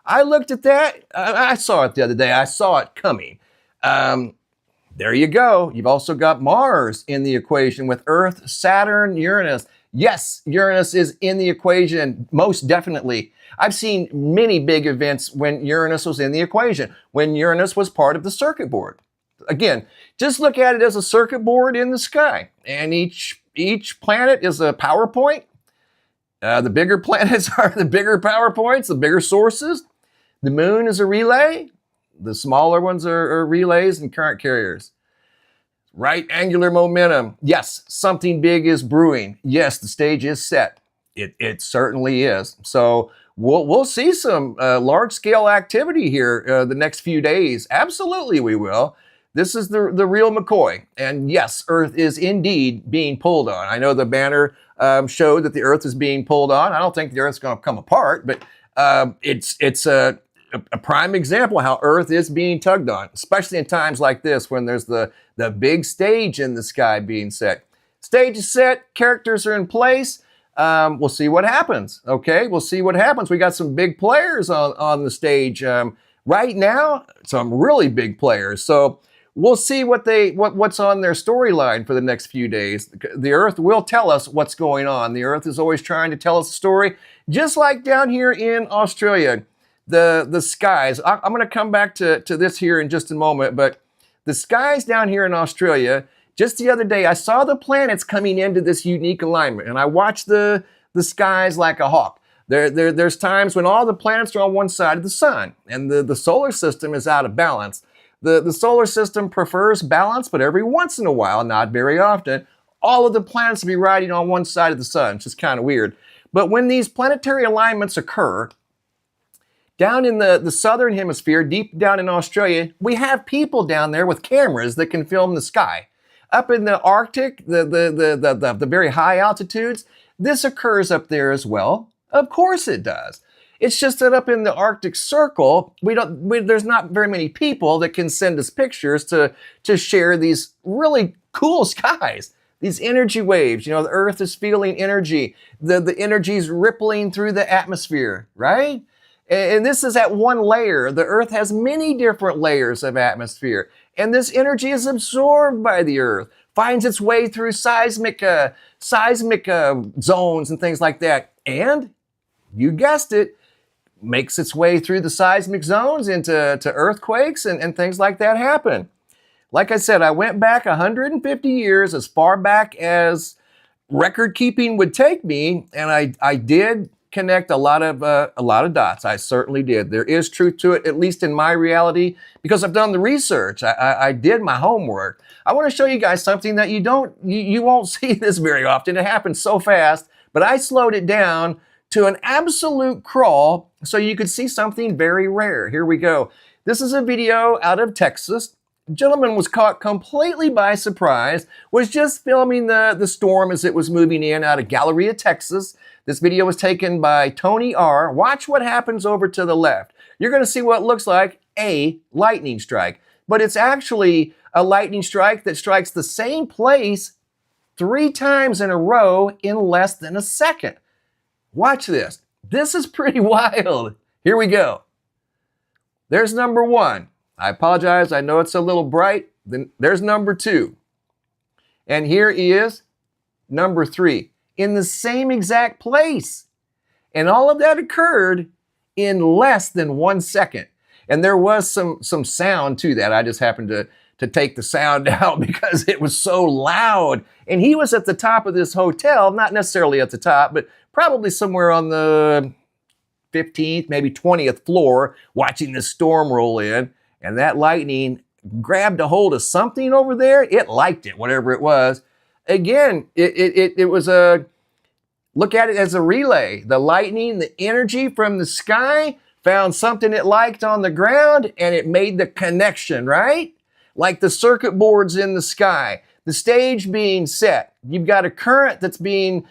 I looked at that. I saw it the other day. I saw it coming. There you go. You've also got Mars in the equation with Earth, Saturn, Uranus. Yes, Uranus is in the equation, most definitely. I've seen many big events when Uranus was in the equation, when Uranus was part of the circuit board. Again, just look at it as a circuit board in the sky. And each planet is a power point. The bigger planets are the bigger power points, the bigger sources. The moon is a relay. The smaller ones are relays and current carriers. Right angular momentum. Yes, something big is brewing. Yes, the stage is set. It certainly is. So we'll see some large-scale activity here the next few days. Absolutely we will. This is the real McCoy. And yes, Earth is indeed being pulled on. I know the banner showed that the Earth is being pulled on. I don't think the Earth's going to come apart, but it's a prime example how Earth is being tugged on, especially in times like this when there's the big stage in the sky being set. Stage is set, characters are in place. We'll see what happens, okay? We'll see what happens. We got some big players on the stage right now, some really big players. So we'll see what's on their storyline for the next few days. The Earth will tell us what's going on. The Earth is always trying to tell us a story, just like down here in Australia. The skies, I'm going to come back to this here in just a moment, but The skies down here in Australia, just the other day, I saw the planets coming into this unique alignment, and I watched the skies like a hawk. There's times when all the planets are on one side of the sun, and the solar system is out of balance. The solar system prefers balance, but every once in a while, not very often, all of the planets will be riding on one side of the sun. It's just kind of weird. But when these planetary alignments occur, down in the southern hemisphere, deep down in Australia, we have people down there with cameras that can film the sky. Up in the Arctic, the very high altitudes, this occurs up there as well. Of course it does. It's just that up in the Arctic Circle, there's not very many people that can send us pictures to share these really cool skies. These energy waves, the Earth is feeling energy. The energy's rippling through the atmosphere, right? And this is at one layer. The Earth has many different layers of atmosphere. And this energy is absorbed by the Earth, finds its way through seismic zones and things like that. And, you guessed it, makes its way through the seismic zones into earthquakes and things like that happen. Like I said, I went back 150 years, as far back as record keeping would take me, and I did connect a lot of dots. I certainly did. There is truth to it, at least in my reality, because I've done the research. I did my homework. I want to show you guys something that you won't see this very often. It happens so fast, but I slowed it down to an absolute crawl so you could see something very rare. Here we go. This is a video out of Texas. A gentleman was caught completely by surprise, was just filming the storm as it was moving in out of Galleria, Texas. This video was taken by Tony R. Watch what happens over to the left. You're going to see what looks like a lightning strike, but it's actually a lightning strike that strikes the same place 3 times in a row in less than a second. Watch this. This is pretty wild. Here we go. There's number 1. I apologize. I know it's a little bright. Then there's number 2. And here is number 3 in the same exact place. And all of that occurred in less than 1 second. And there was some sound to that. I just happened to take the sound out because it was so loud. And he was at the top of this hotel, not necessarily at the top, but probably somewhere on the 15th, maybe 20th floor, watching this storm roll in. And that lightning grabbed a hold of something over there. It liked it, whatever it was. Again, it was look at it as a relay. The lightning, the energy from the sky, found something it liked on the ground, and it made the connection, right? Like the circuit boards in the sky, the stage being set. You've got a current that's being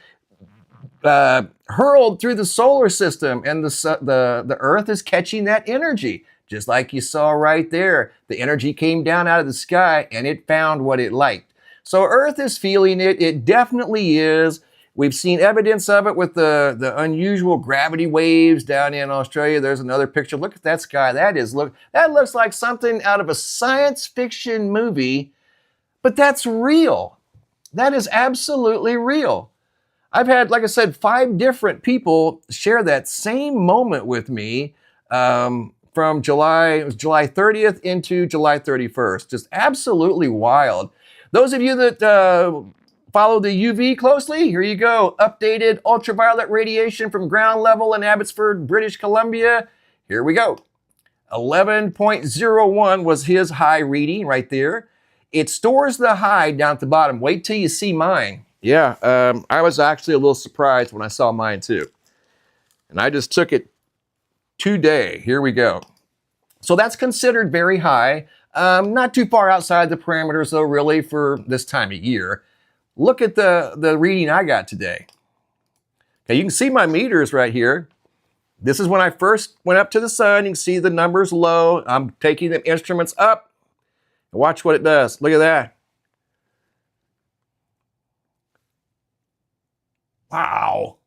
hurled through the solar system, and the Earth is catching that energy. Just like you saw right there, the energy came down out of the sky and it found what it liked. So Earth is feeling it. It definitely is. We've seen evidence of it with the unusual gravity waves down in Australia. There's another picture. Look at that sky. That looks like something out of a science fiction movie, but that's real. That is absolutely real. I've had, like I said, 5 different people share that same moment with me from July 30th into July 31st. Just absolutely wild. Those of you that follow the UV closely, here you go. Updated ultraviolet radiation from ground level in Abbotsford, British Columbia. Here we go. 11.01 was his high reading right there. It stores the high down at the bottom. Wait till you see mine. Yeah, I was actually a little surprised when I saw mine too. And I just took it today. Here we go. So that's considered very high. Not too far outside the parameters though, really, for this time of year. Look at the reading I got today. Okay, you can see my meters right here. This is when I first went up to the sun. You can see the numbers low. I'm taking the instruments up. Watch what it does. Look at that. Wow.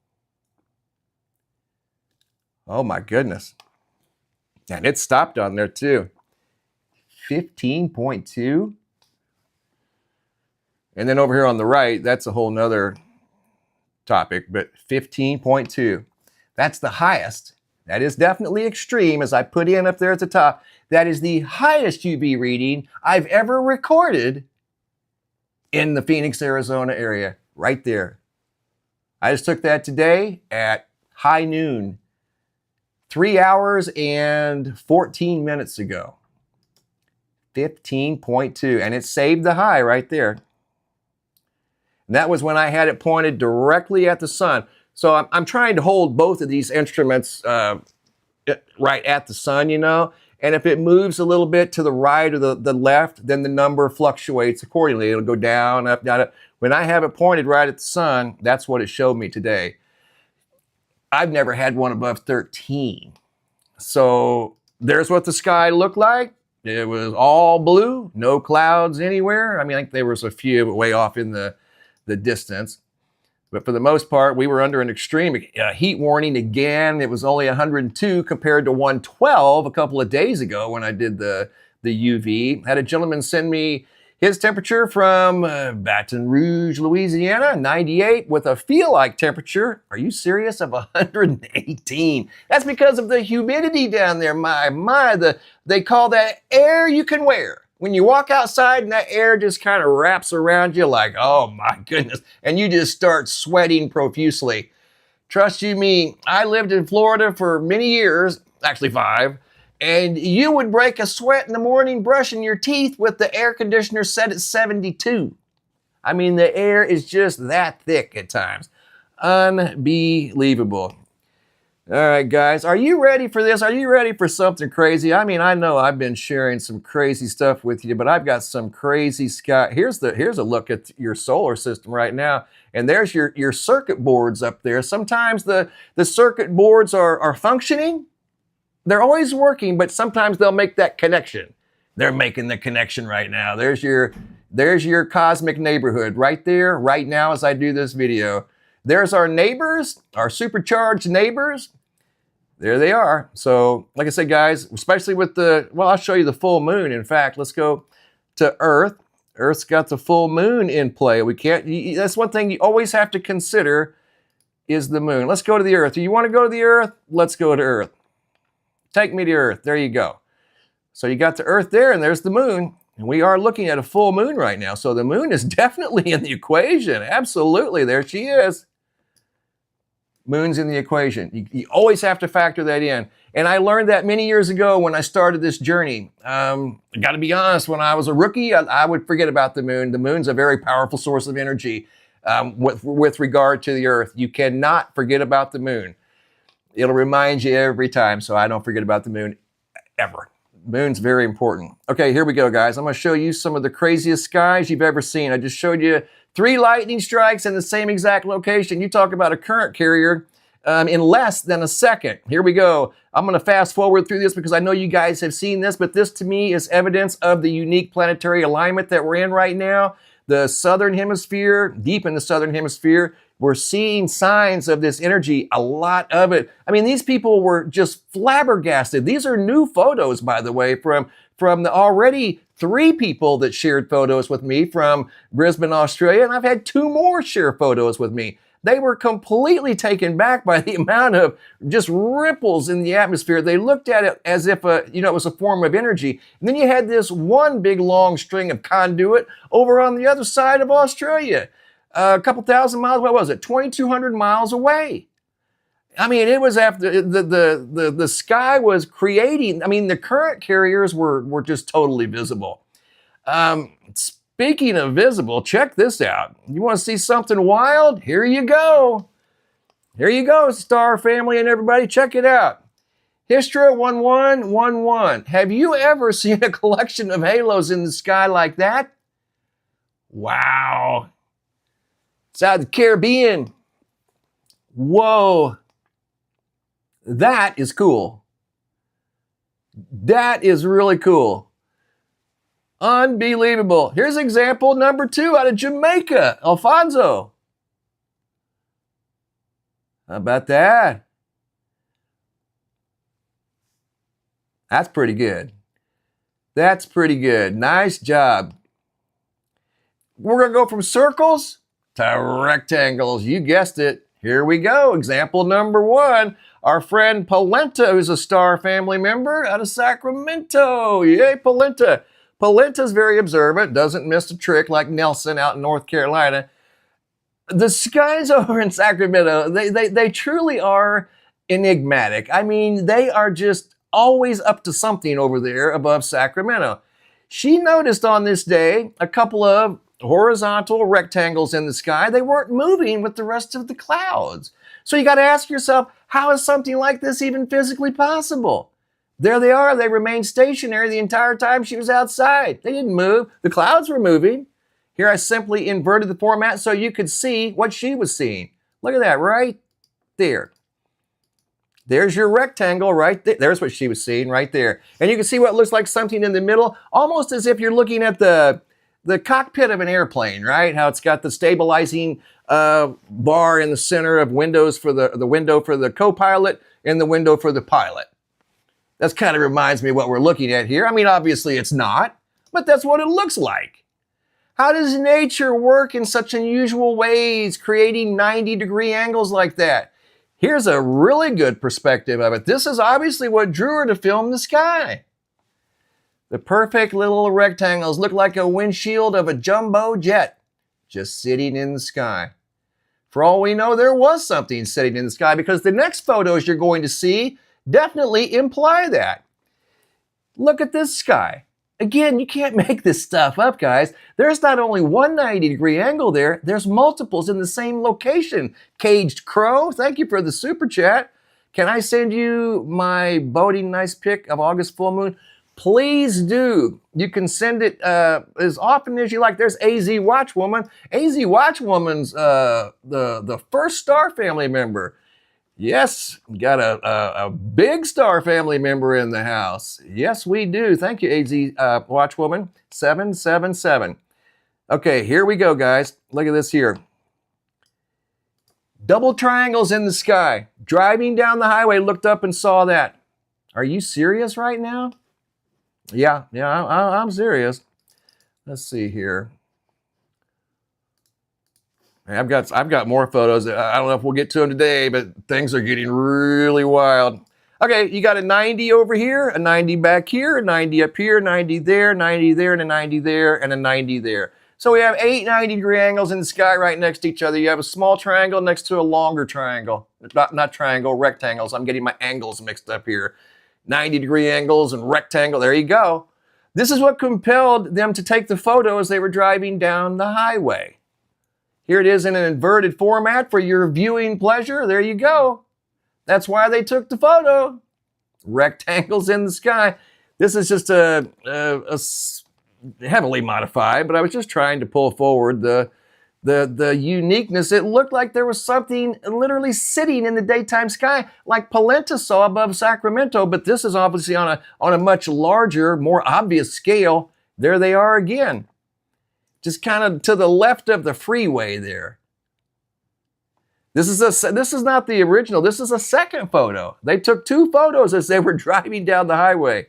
Oh my goodness. And it stopped on there too. 15.2. And then over here on the right, that's a whole nother topic, but 15.2. That's the highest That is definitely extreme, as I put in up there at the top. That is the highest UV reading I've ever recorded in the Phoenix, Arizona area, right there. I just took that today at high noon, 3 hours and 14 minutes ago. 15.2, and it saved the high right there. And that was when I had it pointed directly at the sun. So I'm trying to hold both of these instruments right at the sun, you know, and if it moves a little bit to the right or the left, then the number fluctuates accordingly. It'll go down, up, down, up. When I have it pointed right at the sun, that's what it showed me today. I've never had one above 13. So there's what the sky looked like. It was all blue, no clouds anywhere. I mean, I think there was a few way off in the distance. But for the most part, we were under an extreme heat warning again. It was only 102 compared to 112 a couple of days ago when I did the UV. Had a gentleman send me his temperature from Baton Rouge, Louisiana, 98 with a feel-like temperature, are you serious, of 118. That's because of the humidity down there. They call that air you can wear. When you walk outside and that air just kind of wraps around you like, oh my goodness, and you just start sweating profusely. Trust you me, I lived in Florida for many years, actually 5, and you would break a sweat in the morning brushing your teeth with the air conditioner set at 72. I mean, the air is just that thick at times. Unbelievable. All right, guys, are you ready for this? Are you ready for something crazy? I mean, I know I've been sharing some crazy stuff with you, but I've got some crazy sky. Here's a look at your solar system right now, and there's your circuit boards up there. Sometimes the circuit boards are functioning. They're always working, but sometimes they'll make that connection. They're making the connection right now. There's your cosmic neighborhood right there, right now as I do this video. There's our neighbors, our supercharged neighbors. There they are. So, like I said, guys, especially with I'll show you the full moon. In fact, let's go to Earth. Earth's got the full moon in play. That's one thing you always have to consider is the moon. Let's go to the Earth. Do you want to go to the Earth? Let's go to Earth. Take me to Earth. There you go. So you got the Earth there, and there's the moon. And we are looking at a full moon right now. So the moon is definitely in the equation. Absolutely. There she is. Moon's in the equation. You always have to factor that in. And I learned that many years ago when I started this journey. I got to be honest, when I was a rookie, I would forget about the moon. The moon's a very powerful source of energy with regard to the Earth. You cannot forget about the moon. It'll remind you every time, so I don't forget about the moon ever. Moon's very important. Okay, here we go, guys. I'm going to show you some of the craziest skies you've ever seen. I just showed you 3 lightning strikes in the same exact location. You talk about a current carrier in less than a second. Here we go. I'm going to fast forward through this because I know you guys have seen this, but this to me is evidence of the unique planetary alignment that we're in right now. The southern hemisphere, deep in the southern hemisphere, we're seeing signs of this energy, a lot of it. I mean, these people were just flabbergasted. These are new photos, by the way, from the already 3 people that shared photos with me from Brisbane, Australia, and I've had 2 more share photos with me. They were completely taken back by the amount of just ripples in the atmosphere. They looked at it as if it was a form of energy. And then you had this one big long string of conduit over on the other side of Australia. A couple thousand miles, what was it? 2,200 miles away. I mean, it was after the sky was creating. I mean, the current carriers were just totally visible. Speaking of visible, check this out. You want to see something wild? Here you go. Here you go, star family and everybody. Check it out. Hystra 1111. Have you ever seen a collection of halos in the sky like that? Wow. It's out of the Caribbean. Whoa. That is cool. That is really cool. Unbelievable. Here's example number 2 out of Jamaica, Alfonso. How about that? That's pretty good. That's pretty good. Nice job. We're going to go from circles to rectangles. You guessed it. Here we go. Example number 1. Our friend Palenta, who's a star family member out of Sacramento. Yay, Palenta. Palenta's very observant, doesn't miss a trick like Nelson out in North Carolina. The skies over in Sacramento, they truly are enigmatic. I mean, they are just always up to something over there above Sacramento. She noticed on this day a couple of horizontal rectangles in the sky. They weren't moving with the rest of the clouds. So you got to ask yourself, how is something like this even physically possible? There they are. They remained stationary the entire time she was outside. They didn't move. The clouds were moving. Here I simply inverted the format so you could see what she was seeing. Look at that right there. There's your rectangle right there. There's what she was seeing right there. And you can see what looks like something in the middle, almost as if you're looking at the cockpit of an airplane, right? How it's got the stabilizing bar in the center of windows for the window for the co-pilot and the window for the pilot. That kind of reminds me of what we're looking at here. I mean, obviously it's not, but that's what it looks like. How does nature work in such unusual ways, creating 90-degree angles like that? Here's a really good perspective of it. This is obviously what drew her to film the sky. The perfect little rectangles look like a windshield of a jumbo jet just sitting in the sky. For all we know, there was something sitting in the sky because the next photos you're going to see definitely imply that. Look at this sky. Again, you can't make this stuff up, guys. There's not only one 90-degree angle there, there's multiples in the same location. Caged Crow, thank you for the super chat. Can I send you my boating nice pic of August full moon? Please do. You can send it as often as you like. There's AZ Watchwoman. AZ Watchwoman's the first star family member. Yes, got a big star family member in the house. Yes, we do. Thank you, AZ Watchwoman 777. Okay, here we go, guys. Look at this here. Double triangles in the sky. Driving down the highway, looked up and saw that. Are you serious right now? Yeah, I'm serious. Let's see here. I've got more photos. I don't know if we'll get to them today, but things are getting really wild. Okay, you got a 90 over here, a 90 back here, a 90 up here, 90 there, 90 there, and a 90 there, and a 90 there. So we have 8 90-degree angles in the sky right next to each other. You have a small triangle next to a longer triangle. Not triangle, rectangles. I'm getting my angles mixed up here. 90-degree angles and rectangle. There you go. This is what compelled them to take the photo as they were driving down the highway. Here it is in an inverted format for your viewing pleasure. There you go. That's why they took the photo. Rectangles in the sky. This is just a heavily modified, but I was just trying to pull forward the uniqueness. It looked like there was something literally sitting in the daytime sky, like Palenta saw above Sacramento, but this is obviously on a much larger, more obvious scale. There they are again. Just kind of to the left of the freeway there. This is not the original. This is a second photo. They took 2 photos as they were driving down the highway.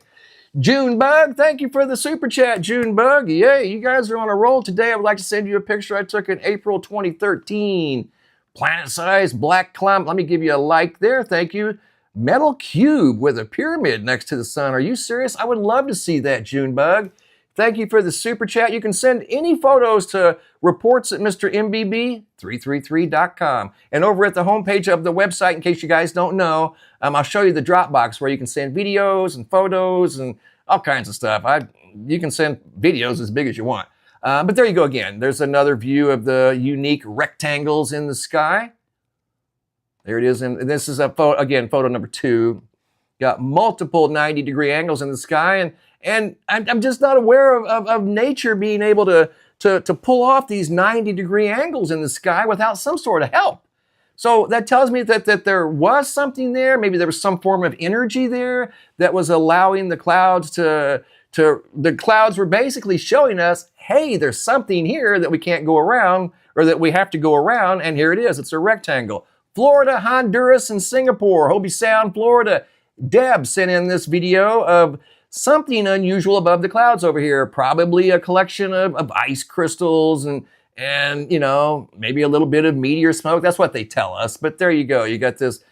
Junebug, thank you for the super chat, Junebug. Yay, you guys are on a roll today. I would like to send you a picture I took in April 2013. Planet-sized black cloud. Let me give you a like there. Thank you. Metal cube with a pyramid next to the sun. Are you serious? I would love to see that, Junebug. Thank you for the super chat. You can send any photos to reports at MrMBB333.com. And over at the homepage of the website, in case you guys don't know, I'll show you the Dropbox where you can send videos and photos and all kinds of stuff. You can send videos as big as you want. But there you go again. There's another view of the unique rectangles in the sky. There it is. And this is photo number 2. Got multiple 90-degree angles in the sky. And I'm just not aware of nature being able to pull off these 90-degree angles in the sky without some sort of help. So that tells me that there was something there. Maybe there was some form of energy there that was allowing the clouds the clouds were basically showing us, hey, there's something here that we can't go around or that we have to go around. And here it is. It's a rectangle. Florida, Honduras, and Singapore. Hobe Sound, Florida. Deb sent in this video of something unusual above the clouds over here, probably a collection of ice crystals and and, you know, maybe a little bit of meteor smoke. That's what they tell us. But there you go. You got this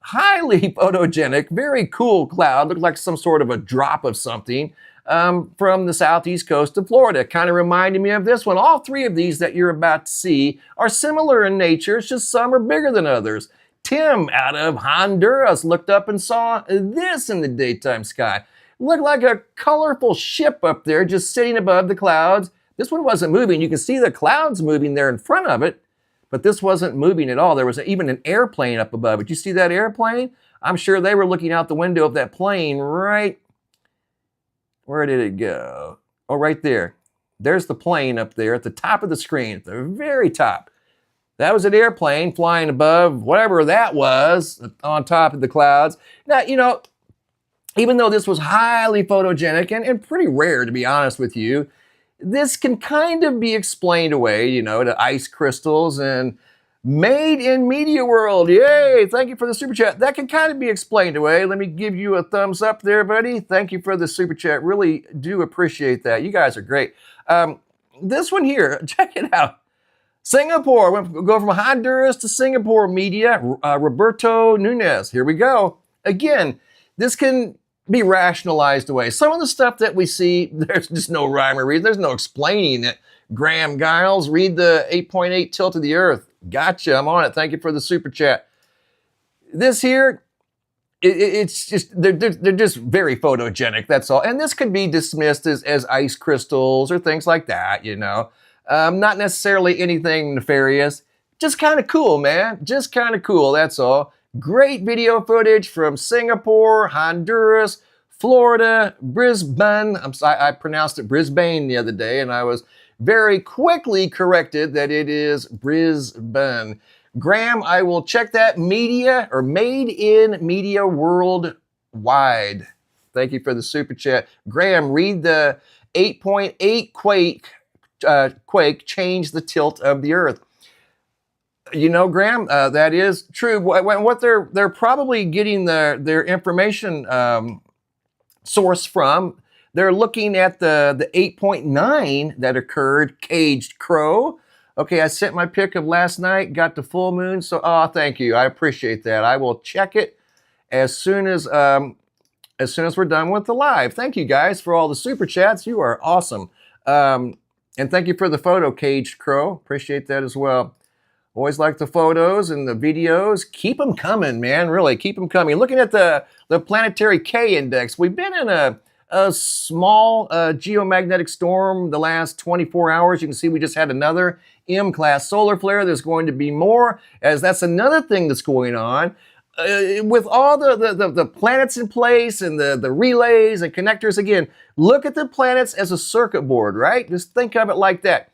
highly photogenic, very cool cloud. Looked like some sort of a drop of something from the southeast coast of Florida. Kind of reminded me of this one. All three of these that you're about to see are similar in nature. It's just some are bigger than others. Tim out of Honduras looked up and saw this in the daytime sky. Looked like a colorful ship up there just sitting above the clouds. This one wasn't moving. You can see the clouds moving there in front of it, but this wasn't moving at all. There was even an airplane up above it. You see that airplane? I'm sure they were looking out the window of that plane right. Where did it go? Oh, right there. There's the plane up there at the top of the screen, at the very top. That was an airplane flying above whatever that was on top of the clouds. Now, you know, even though this was highly photogenic and pretty rare, to be honest with you, this can kind of be explained away, you know, to ice crystals and made in media world. Yay, thank you for the super chat. That can kind of be explained away. Let me give you a thumbs up there, buddy. Thank you for the super chat. Really do appreciate that. You guys are great. This one here, check it out. Singapore, we'll go from Honduras to Singapore media. Roberto Nunez, here we go. Again, this can be rationalized away. Some of the stuff that we see, there's just no rhyme or reason. There's no explaining it. Graham Giles, read the 8.8 tilt of the Earth. Gotcha, I'm on it. Thank you for the super chat. This here, it's just, they're just very photogenic, that's all. And this could be dismissed as ice crystals or things like that, you know. Not necessarily anything nefarious. Just kind of cool, man. Just kind of cool, that's all. Great video footage from Singapore, Honduras, Florida, Brisbane. I pronounced it Brisbane the other day, and I was very quickly corrected that it is Brisbane. Graham, I will check that media or made in media worldwide. Thank you for the super chat. Graham, read the 8.8 quake change the tilt of the Earth. You know, Graham, that is true. What they're probably getting their information source from, they're looking at the 8.9 that occurred, Caged Crow. Okay, I sent my pic of last night, got the full moon, so thank you. I appreciate that. I will check it as soon as we're done with the live. Thank you guys for all the super chats. You are awesome. And thank you for the photo, Caged Crow. Appreciate that as well. Always like the photos and the videos. Keep them coming, man. Really, keep them coming. Looking at the Planetary K index, we've been in a small geomagnetic storm the last 24 hours. You can see we just had another M-class solar flare. There's going to be more, as that's another thing that's going on. With all the planets in place and the relays and connectors, again, look at the planets as a circuit board, right? Just think of it like that.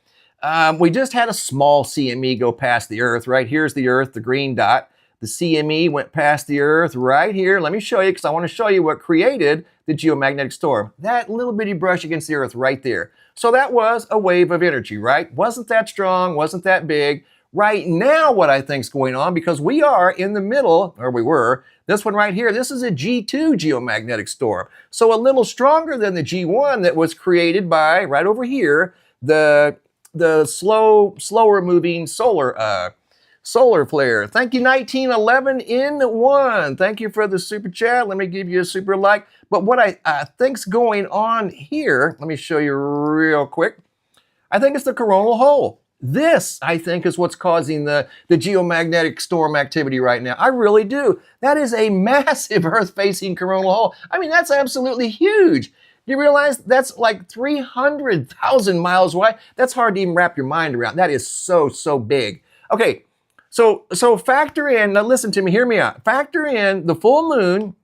We just had a small CME go past the Earth, right? Here's the Earth, the green dot. The CME went past the Earth right here. Let me show you, because I want to show you what created the geomagnetic storm. That little bitty brush against the Earth right there. So that was a wave of energy, right? Wasn't that strong, wasn't that big. Right now, what I think is going on, because we are in the middle, or we were, this one right here, this is a G2 geomagnetic storm. So a little stronger than the G1 that was created by, right over here, the slower moving solar flare. Thank you, 1911 in one. Thank you for the super chat. Let me give you a super like. But what I think's going on here, let me show you real quick. I think it's the coronal hole. This, I think, is what's causing the geomagnetic storm activity right now. I really do. That is a massive Earth-facing coronal hole. I mean, that's absolutely huge. You realize that's like 300,000 miles wide? That's hard to even wrap your mind around. That is so, so big. Okay, so factor in, now listen to me, hear me out. Factor in the full moon,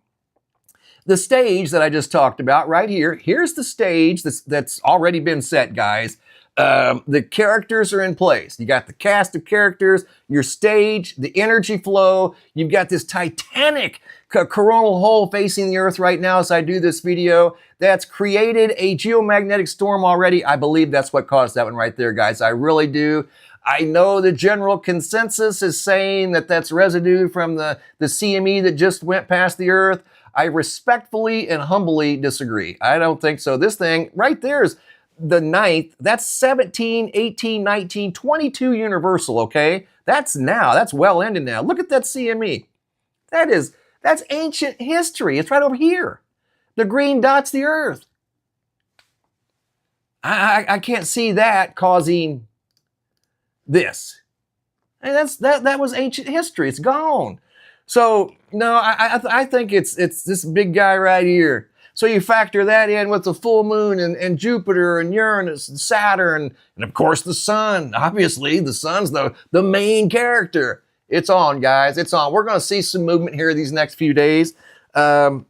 the stage that I just talked about right here. Here's the stage that's already been set, guys. The characters are in place. You got the cast of characters, your stage, the energy flow. You've got this titanic coronal hole facing the Earth right now as I do this video. That's created a geomagnetic storm already. I believe that's what caused that one right there, guys. I really do. I know the general consensus is saying that that's residue from the CME that just went past the Earth. I respectfully and humbly disagree. I don't think so. This thing right there is the 9th, that's 17, 18, 19, 22 universal, okay? That's well ended now. Look at that CME. That's ancient history. It's right over here. The green dot's the Earth. I can't see that causing this. And that was ancient history. It's gone. So no, I think it's this big guy right here. So you factor that in with the full moon and Jupiter and Uranus and Saturn and of course the sun. Obviously the sun's the main character. It's on, guys. It's on. We're going to see some movement here these next few days. I'm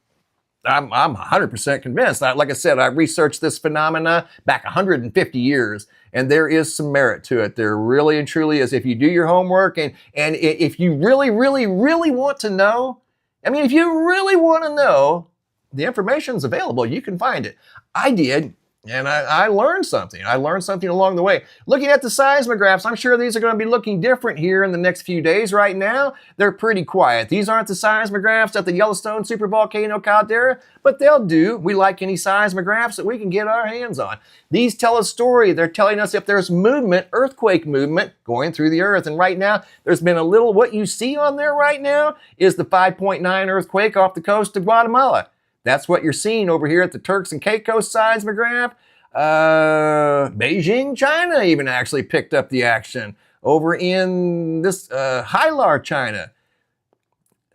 100% convinced. Like I said, I researched this phenomena back 150 years, and there is some merit to it. There really and truly is. If you do your homework and if you really, really, really want to know, I mean, if you really want to know, the information's available. You can find it. I did, and I learned something. I learned something along the way. Looking at the seismographs, I'm sure these are going to be looking different here in the next few days. Right now, they're pretty quiet. These aren't the seismographs at the Yellowstone supervolcano caldera, but they'll do. We like any seismographs that we can get our hands on. These tell a story. They're telling us if there's movement, earthquake movement going through the earth. And right now, there's been a little, what you see on there right now is the 5.9 earthquake off the coast of Guatemala. That's what you're seeing over here at the Turks and Caicos seismograph. Beijing, China even actually picked up the action over in this Hailar, China.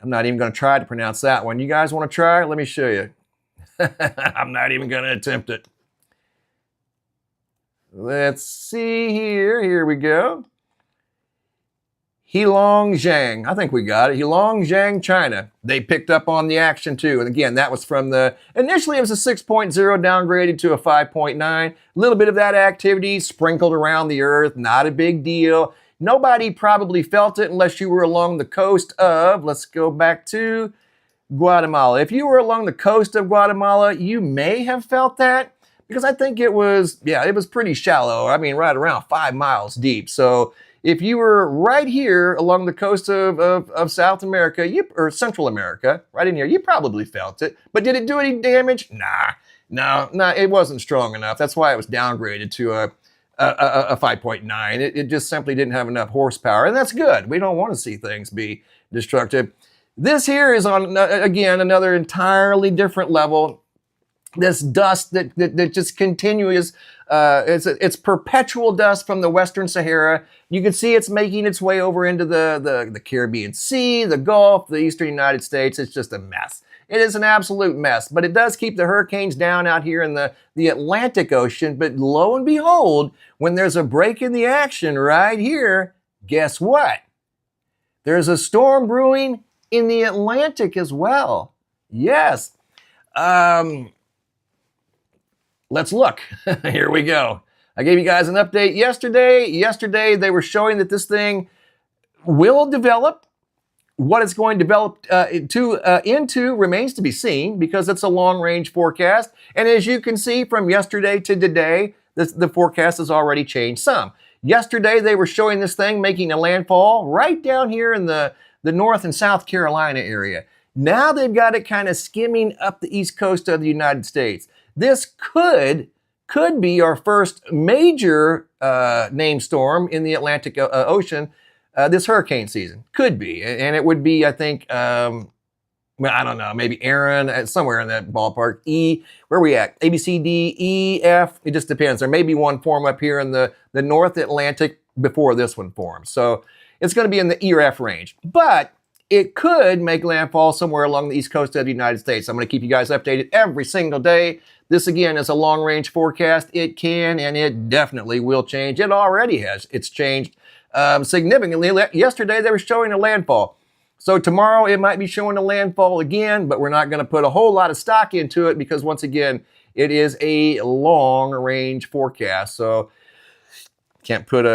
I'm not even going to try to pronounce that one. You guys want to try? Let me show you. I'm not even going to attempt it. Let's see here. Here we go. Heilongjiang, I think we got it. Heilongjiang, China. They picked up on the action too. And again, that was from initially it was a 6.0 downgraded to a 5.9. A little bit of that activity sprinkled around the earth, not a big deal. Nobody probably felt it unless you were along the coast of, let's go back to Guatemala. If you were along the coast of Guatemala, you may have felt that because I think it was pretty shallow. I mean, right around 5 miles deep. So if you were right here along the coast of South America, or Central America, right in here, you probably felt it. But did it do any damage? No, it wasn't strong enough. That's why it was downgraded to a 5.9. It just simply didn't have enough horsepower, and that's good. We don't want to see things be destructive. This here is on, again, another entirely different level. This dust that just continues, it's perpetual dust from the Western Sahara. You can see it's making its way over into the Caribbean Sea, the Gulf, the Eastern United States. It's just a mess. It is an absolute mess, but it does keep the hurricanes down out here in the Atlantic Ocean. But lo and behold, when there's a break in the action right here, guess what? There's a storm brewing in the Atlantic as well. Yes. Let's look. Here we go. I gave you guys an update yesterday. Yesterday, they were showing that this thing will develop. What it's going to develop into remains to be seen because it's a long-range forecast. And as you can see from yesterday to today, the forecast has already changed some. Yesterday, they were showing this thing making a landfall right down here in the North and South Carolina area. Now they've got it kind of skimming up the east coast of the United States. This could be our first major named storm in the Atlantic Ocean this hurricane season. Could be. And it would be, I think, I don't know, maybe Aaron, somewhere in that ballpark. E, where are we at? A, B, C, D, E, F. It just depends. There may be one form up here in the North Atlantic before this one forms. So it's going to be in the E or F range. But it could make landfall somewhere along the east coast of the United States. I'm going to keep you guys updated every single day. This, again, is a long-range forecast. It can and it definitely will change. It already has. It's changed significantly. Yesterday, they were showing a landfall. So tomorrow, it might be showing a landfall again, but we're not going to put a whole lot of stock into it because, once again, it is a long-range forecast. So can't put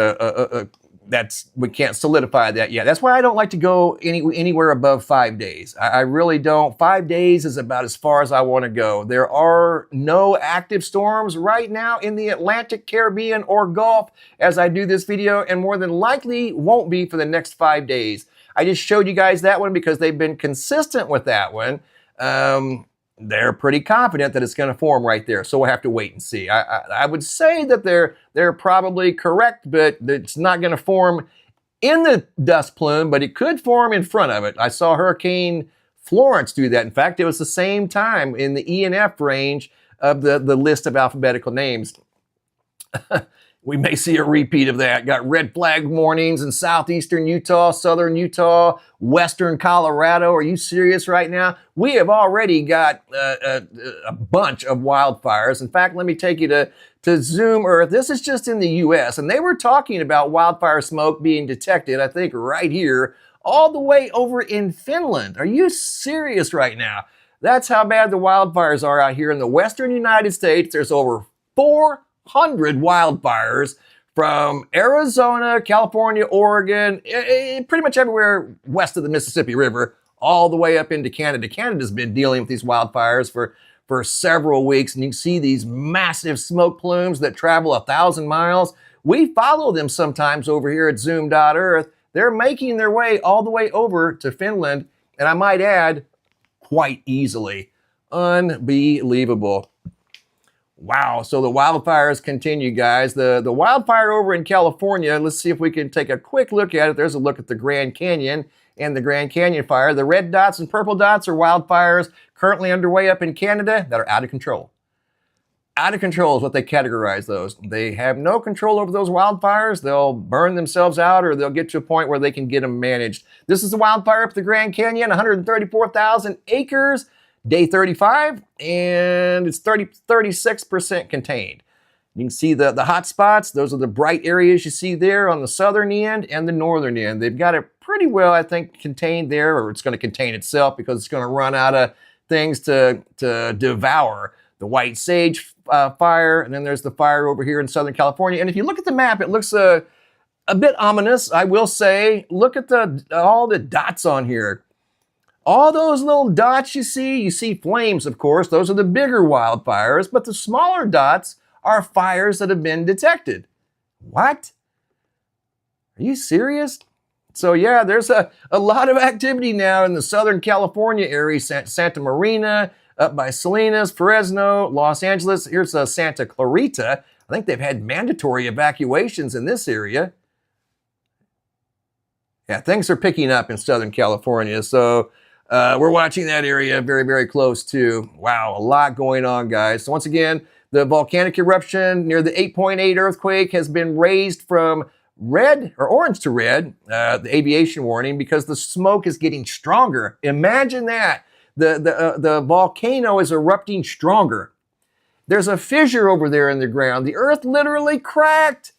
we can't solidify that yet. That's why I don't like to go anywhere above 5 days. I really don't. 5 days is about as far as I want to go. There are no active storms right now in the Atlantic, Caribbean, or Gulf as I do this video, and more than likely won't be for the next 5 days. I just showed you guys that one because they've been consistent with that one. they're pretty confident that it's going to form right there. So we'll have to wait and see. I would say that they're probably correct, but it's not going to form in the dust plume, but it could form in front of it. I saw Hurricane Florence do that. In fact, it was the same time in the E and F range of the list of alphabetical names. We may see a repeat of that. Got red flag warnings in southeastern Utah, southern Utah, western Colorado. Are you serious right now? We have already got a bunch of wildfires. In fact, let me take you to Zoom Earth. This is just in the U.S., and they were talking about wildfire smoke being detected, I think, right here, all the way over in Finland. Are you serious right now? That's how bad the wildfires are out here in the western United States. There's over 400 wildfires from Arizona, California, Oregon, pretty much everywhere west of the Mississippi River, all the way up into Canada. Canada's been dealing with these wildfires for several weeks, and you can see these massive smoke plumes that travel 1,000 miles. We follow them sometimes over here at Zoom.Earth. They're making their way all the way over to Finland, and I might add, quite easily. Unbelievable. Wow, so the wildfires continue, guys. The wildfire over in California, let's see if we can take a quick look at it. There's a look at the Grand Canyon and the Grand Canyon fire. The red dots and purple dots are wildfires currently underway up in Canada that are out of control. Out of control is what they categorize those. They have no control over those wildfires. They'll burn themselves out, or they'll get to a point where they can get them managed. This is the wildfire up the Grand Canyon, 134,000 acres. Day 35, and it's 36% contained. You can see the hot spots. Those are the bright areas you see there on the southern end and the northern end. They've got it pretty well, I think, contained there, or it's going to contain itself because it's going to run out of things to devour. The white sage fire, and then there's the fire over here in Southern California. And if you look at the map, it looks a bit ominous, I will say. Look at all the dots on here. All those little dots you see flames, of course. Those are the bigger wildfires, but the smaller dots are fires that have been detected. What? Are you serious? So yeah, there's a lot of activity now in the Southern California area, Santa Marina, up by Salinas, Fresno, Los Angeles. Here's Santa Clarita. I think they've had mandatory evacuations in this area. Yeah, things are picking up in Southern California. So we're watching that area very, very close too. Wow, a lot going on, guys. So once again, the volcanic eruption near the 8.8 earthquake has been raised from red or orange to red, the aviation warning, because the smoke is getting stronger. Imagine that. The volcano is erupting stronger. There's a fissure over there in the ground. The earth literally cracked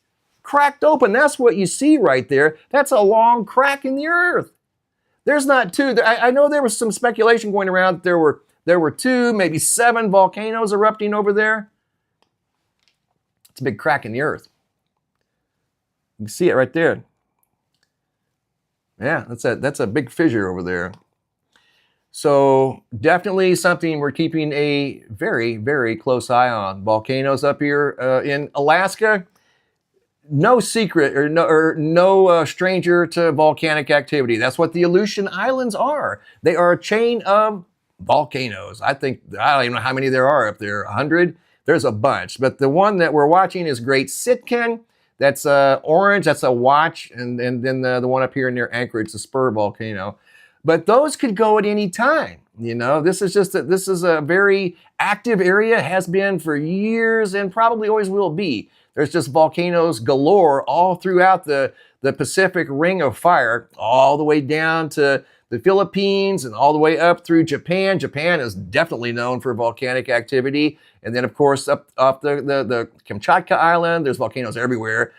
open. That's what you see right there. That's a long crack in the earth. There's not two. I know there was some speculation going around that there were 2, maybe 7 volcanoes erupting over there. It's a big crack in the earth. You can see it right there. Yeah, that's a big fissure over there. So definitely something we're keeping a very, very close eye on. Volcanoes up here in Alaska. No secret or no stranger to volcanic activity. That's what the Aleutian Islands are. They are a chain of volcanoes. I don't even know how many there are up there. 100? There's a bunch. But the one that we're watching is Great Sitkin. That's orange. That's a watch. And then the one up here near Anchorage, the Spur volcano. But those could go at any time. You know, this is a very active area, has been for years and probably always will be. There's just volcanoes galore all throughout the Pacific Ring of Fire, all the way down to the Philippines and all the way up through Japan. Japan is definitely known for volcanic activity. And then, of course, up the Kamchatka Island, there's volcanoes everywhere.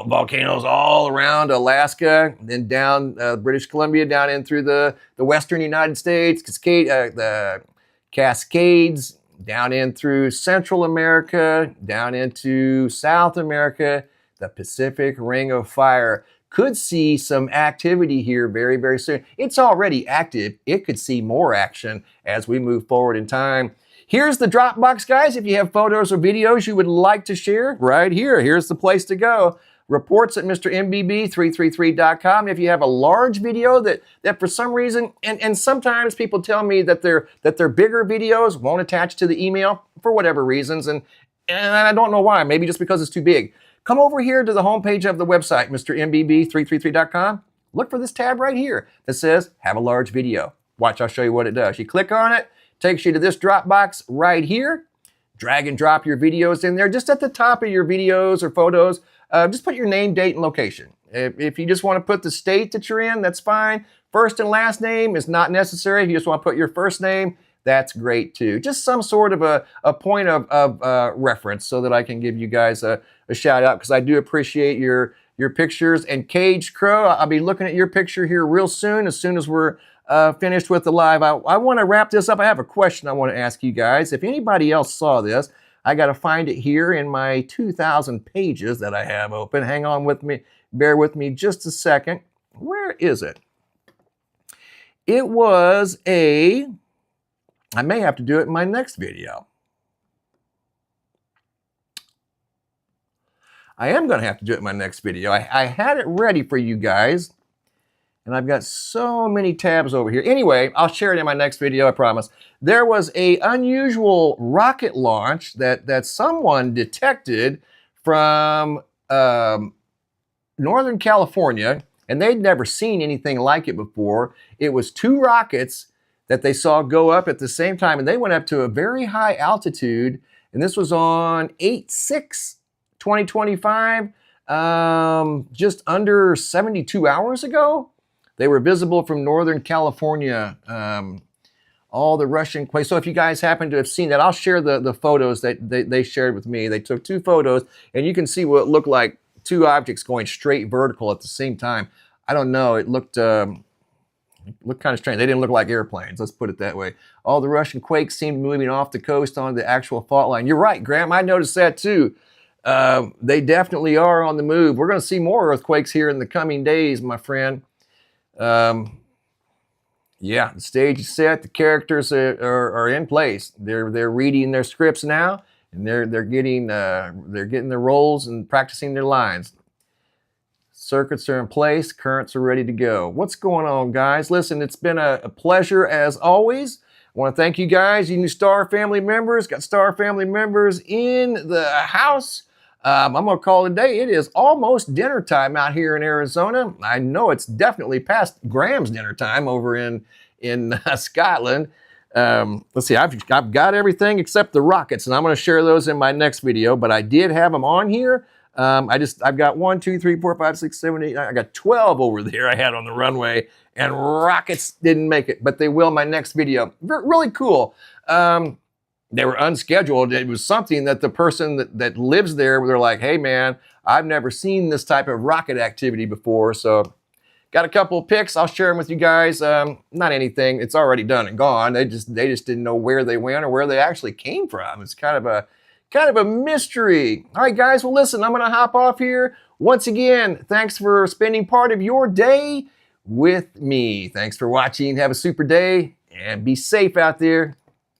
Volcanoes all around Alaska, and then down British Columbia, down in through the western United States, the Cascades, down in through Central America, down into South America. The Pacific Ring of Fire could see some activity here very, very soon. It's already active. It could see more action as we move forward in time. Here's the Dropbox, guys. If you have photos or videos you would like to share, right here. Here's the place to go. reports at MrMBB333.com. If you have a large video that for some reason, and sometimes people tell me that their bigger videos won't attach to the email for whatever reasons, and I don't know why, maybe just because it's too big. Come over here to the homepage of the website, MrMBB333.com. Look for this tab right here that says have a large video. Watch, I'll show you what it does. You click on it, takes you to this drop box right here. Drag and drop your videos in there. Just at the top of your videos or photos, just put your name, date, and location. If you just want to put the state that you're in, that's fine. First and last name is not necessary. If you just want to put your first name, that's great too. Just some sort of a point of reference so that I can give you guys a shout out, because I do appreciate your pictures. And Cage Crow, I'll be looking at your picture here real soon as we're finished with the live. I want to wrap this up. I have a question I want to ask you guys. If anybody else saw this, I got to find it here in my 2,000 pages that I have open. Hang on with me. Bear with me just a second. Where is it? It was I may have to do it in my next video. I am going to have to do it in my next video. I had it ready for you guys, and I've got so many tabs over here. Anyway, I'll share it in my next video, I promise. There was an unusual rocket launch that someone detected from Northern California, and they'd never seen anything like it before. It was 2 rockets that they saw go up at the same time, and they went up to a very high altitude, and this was on 8/6/2025, just under 72 hours ago. They were visible from Northern California, all the Russian quakes. So if you guys happen to have seen that, I'll share the photos that they shared with me. They took 2 photos, and you can see what looked like 2 objects going straight vertical at the same time. I don't know, it looked kind of strange. They didn't look like airplanes, let's put it that way. All the Russian quakes seemed moving off the coast on the actual fault line. You're right, Graham, I noticed that too. They definitely are on the move. We're going to see more earthquakes here in the coming days, my friend. Yeah, the stage is set. The characters are in place. They're reading their scripts now, and they're getting their roles and practicing their lines. Circuits are in place. Currents are ready to go. What's going on, guys? Listen, it's been a pleasure as always. I want to thank you guys, you new Star family members. Got Star family members in the house. I'm going to call it a day. It is almost dinner time out here in Arizona. I know it's definitely past Graham's dinner time over in Scotland. Let's see, I've got everything except the rockets, and I'm going to share those in my next video, but I did have them on here. I've got 1, 2, 3, 4, 5, 6, 7, 8, 9. I got 12 over there I had on the runway, and rockets didn't make it, but they will in my next video. Really cool. They were unscheduled. It was something that the person that lives there, they're like, hey man, I've never seen this type of rocket activity before. So got a couple of pics. I'll share them with you guys. Not anything. It's already done and gone. They just didn't know where they went or where they actually came from. It's kind of a mystery. All right, guys. Well, listen, I'm going to hop off here. Once again, thanks for spending part of your day with me. Thanks for watching. Have a super day and be safe out there.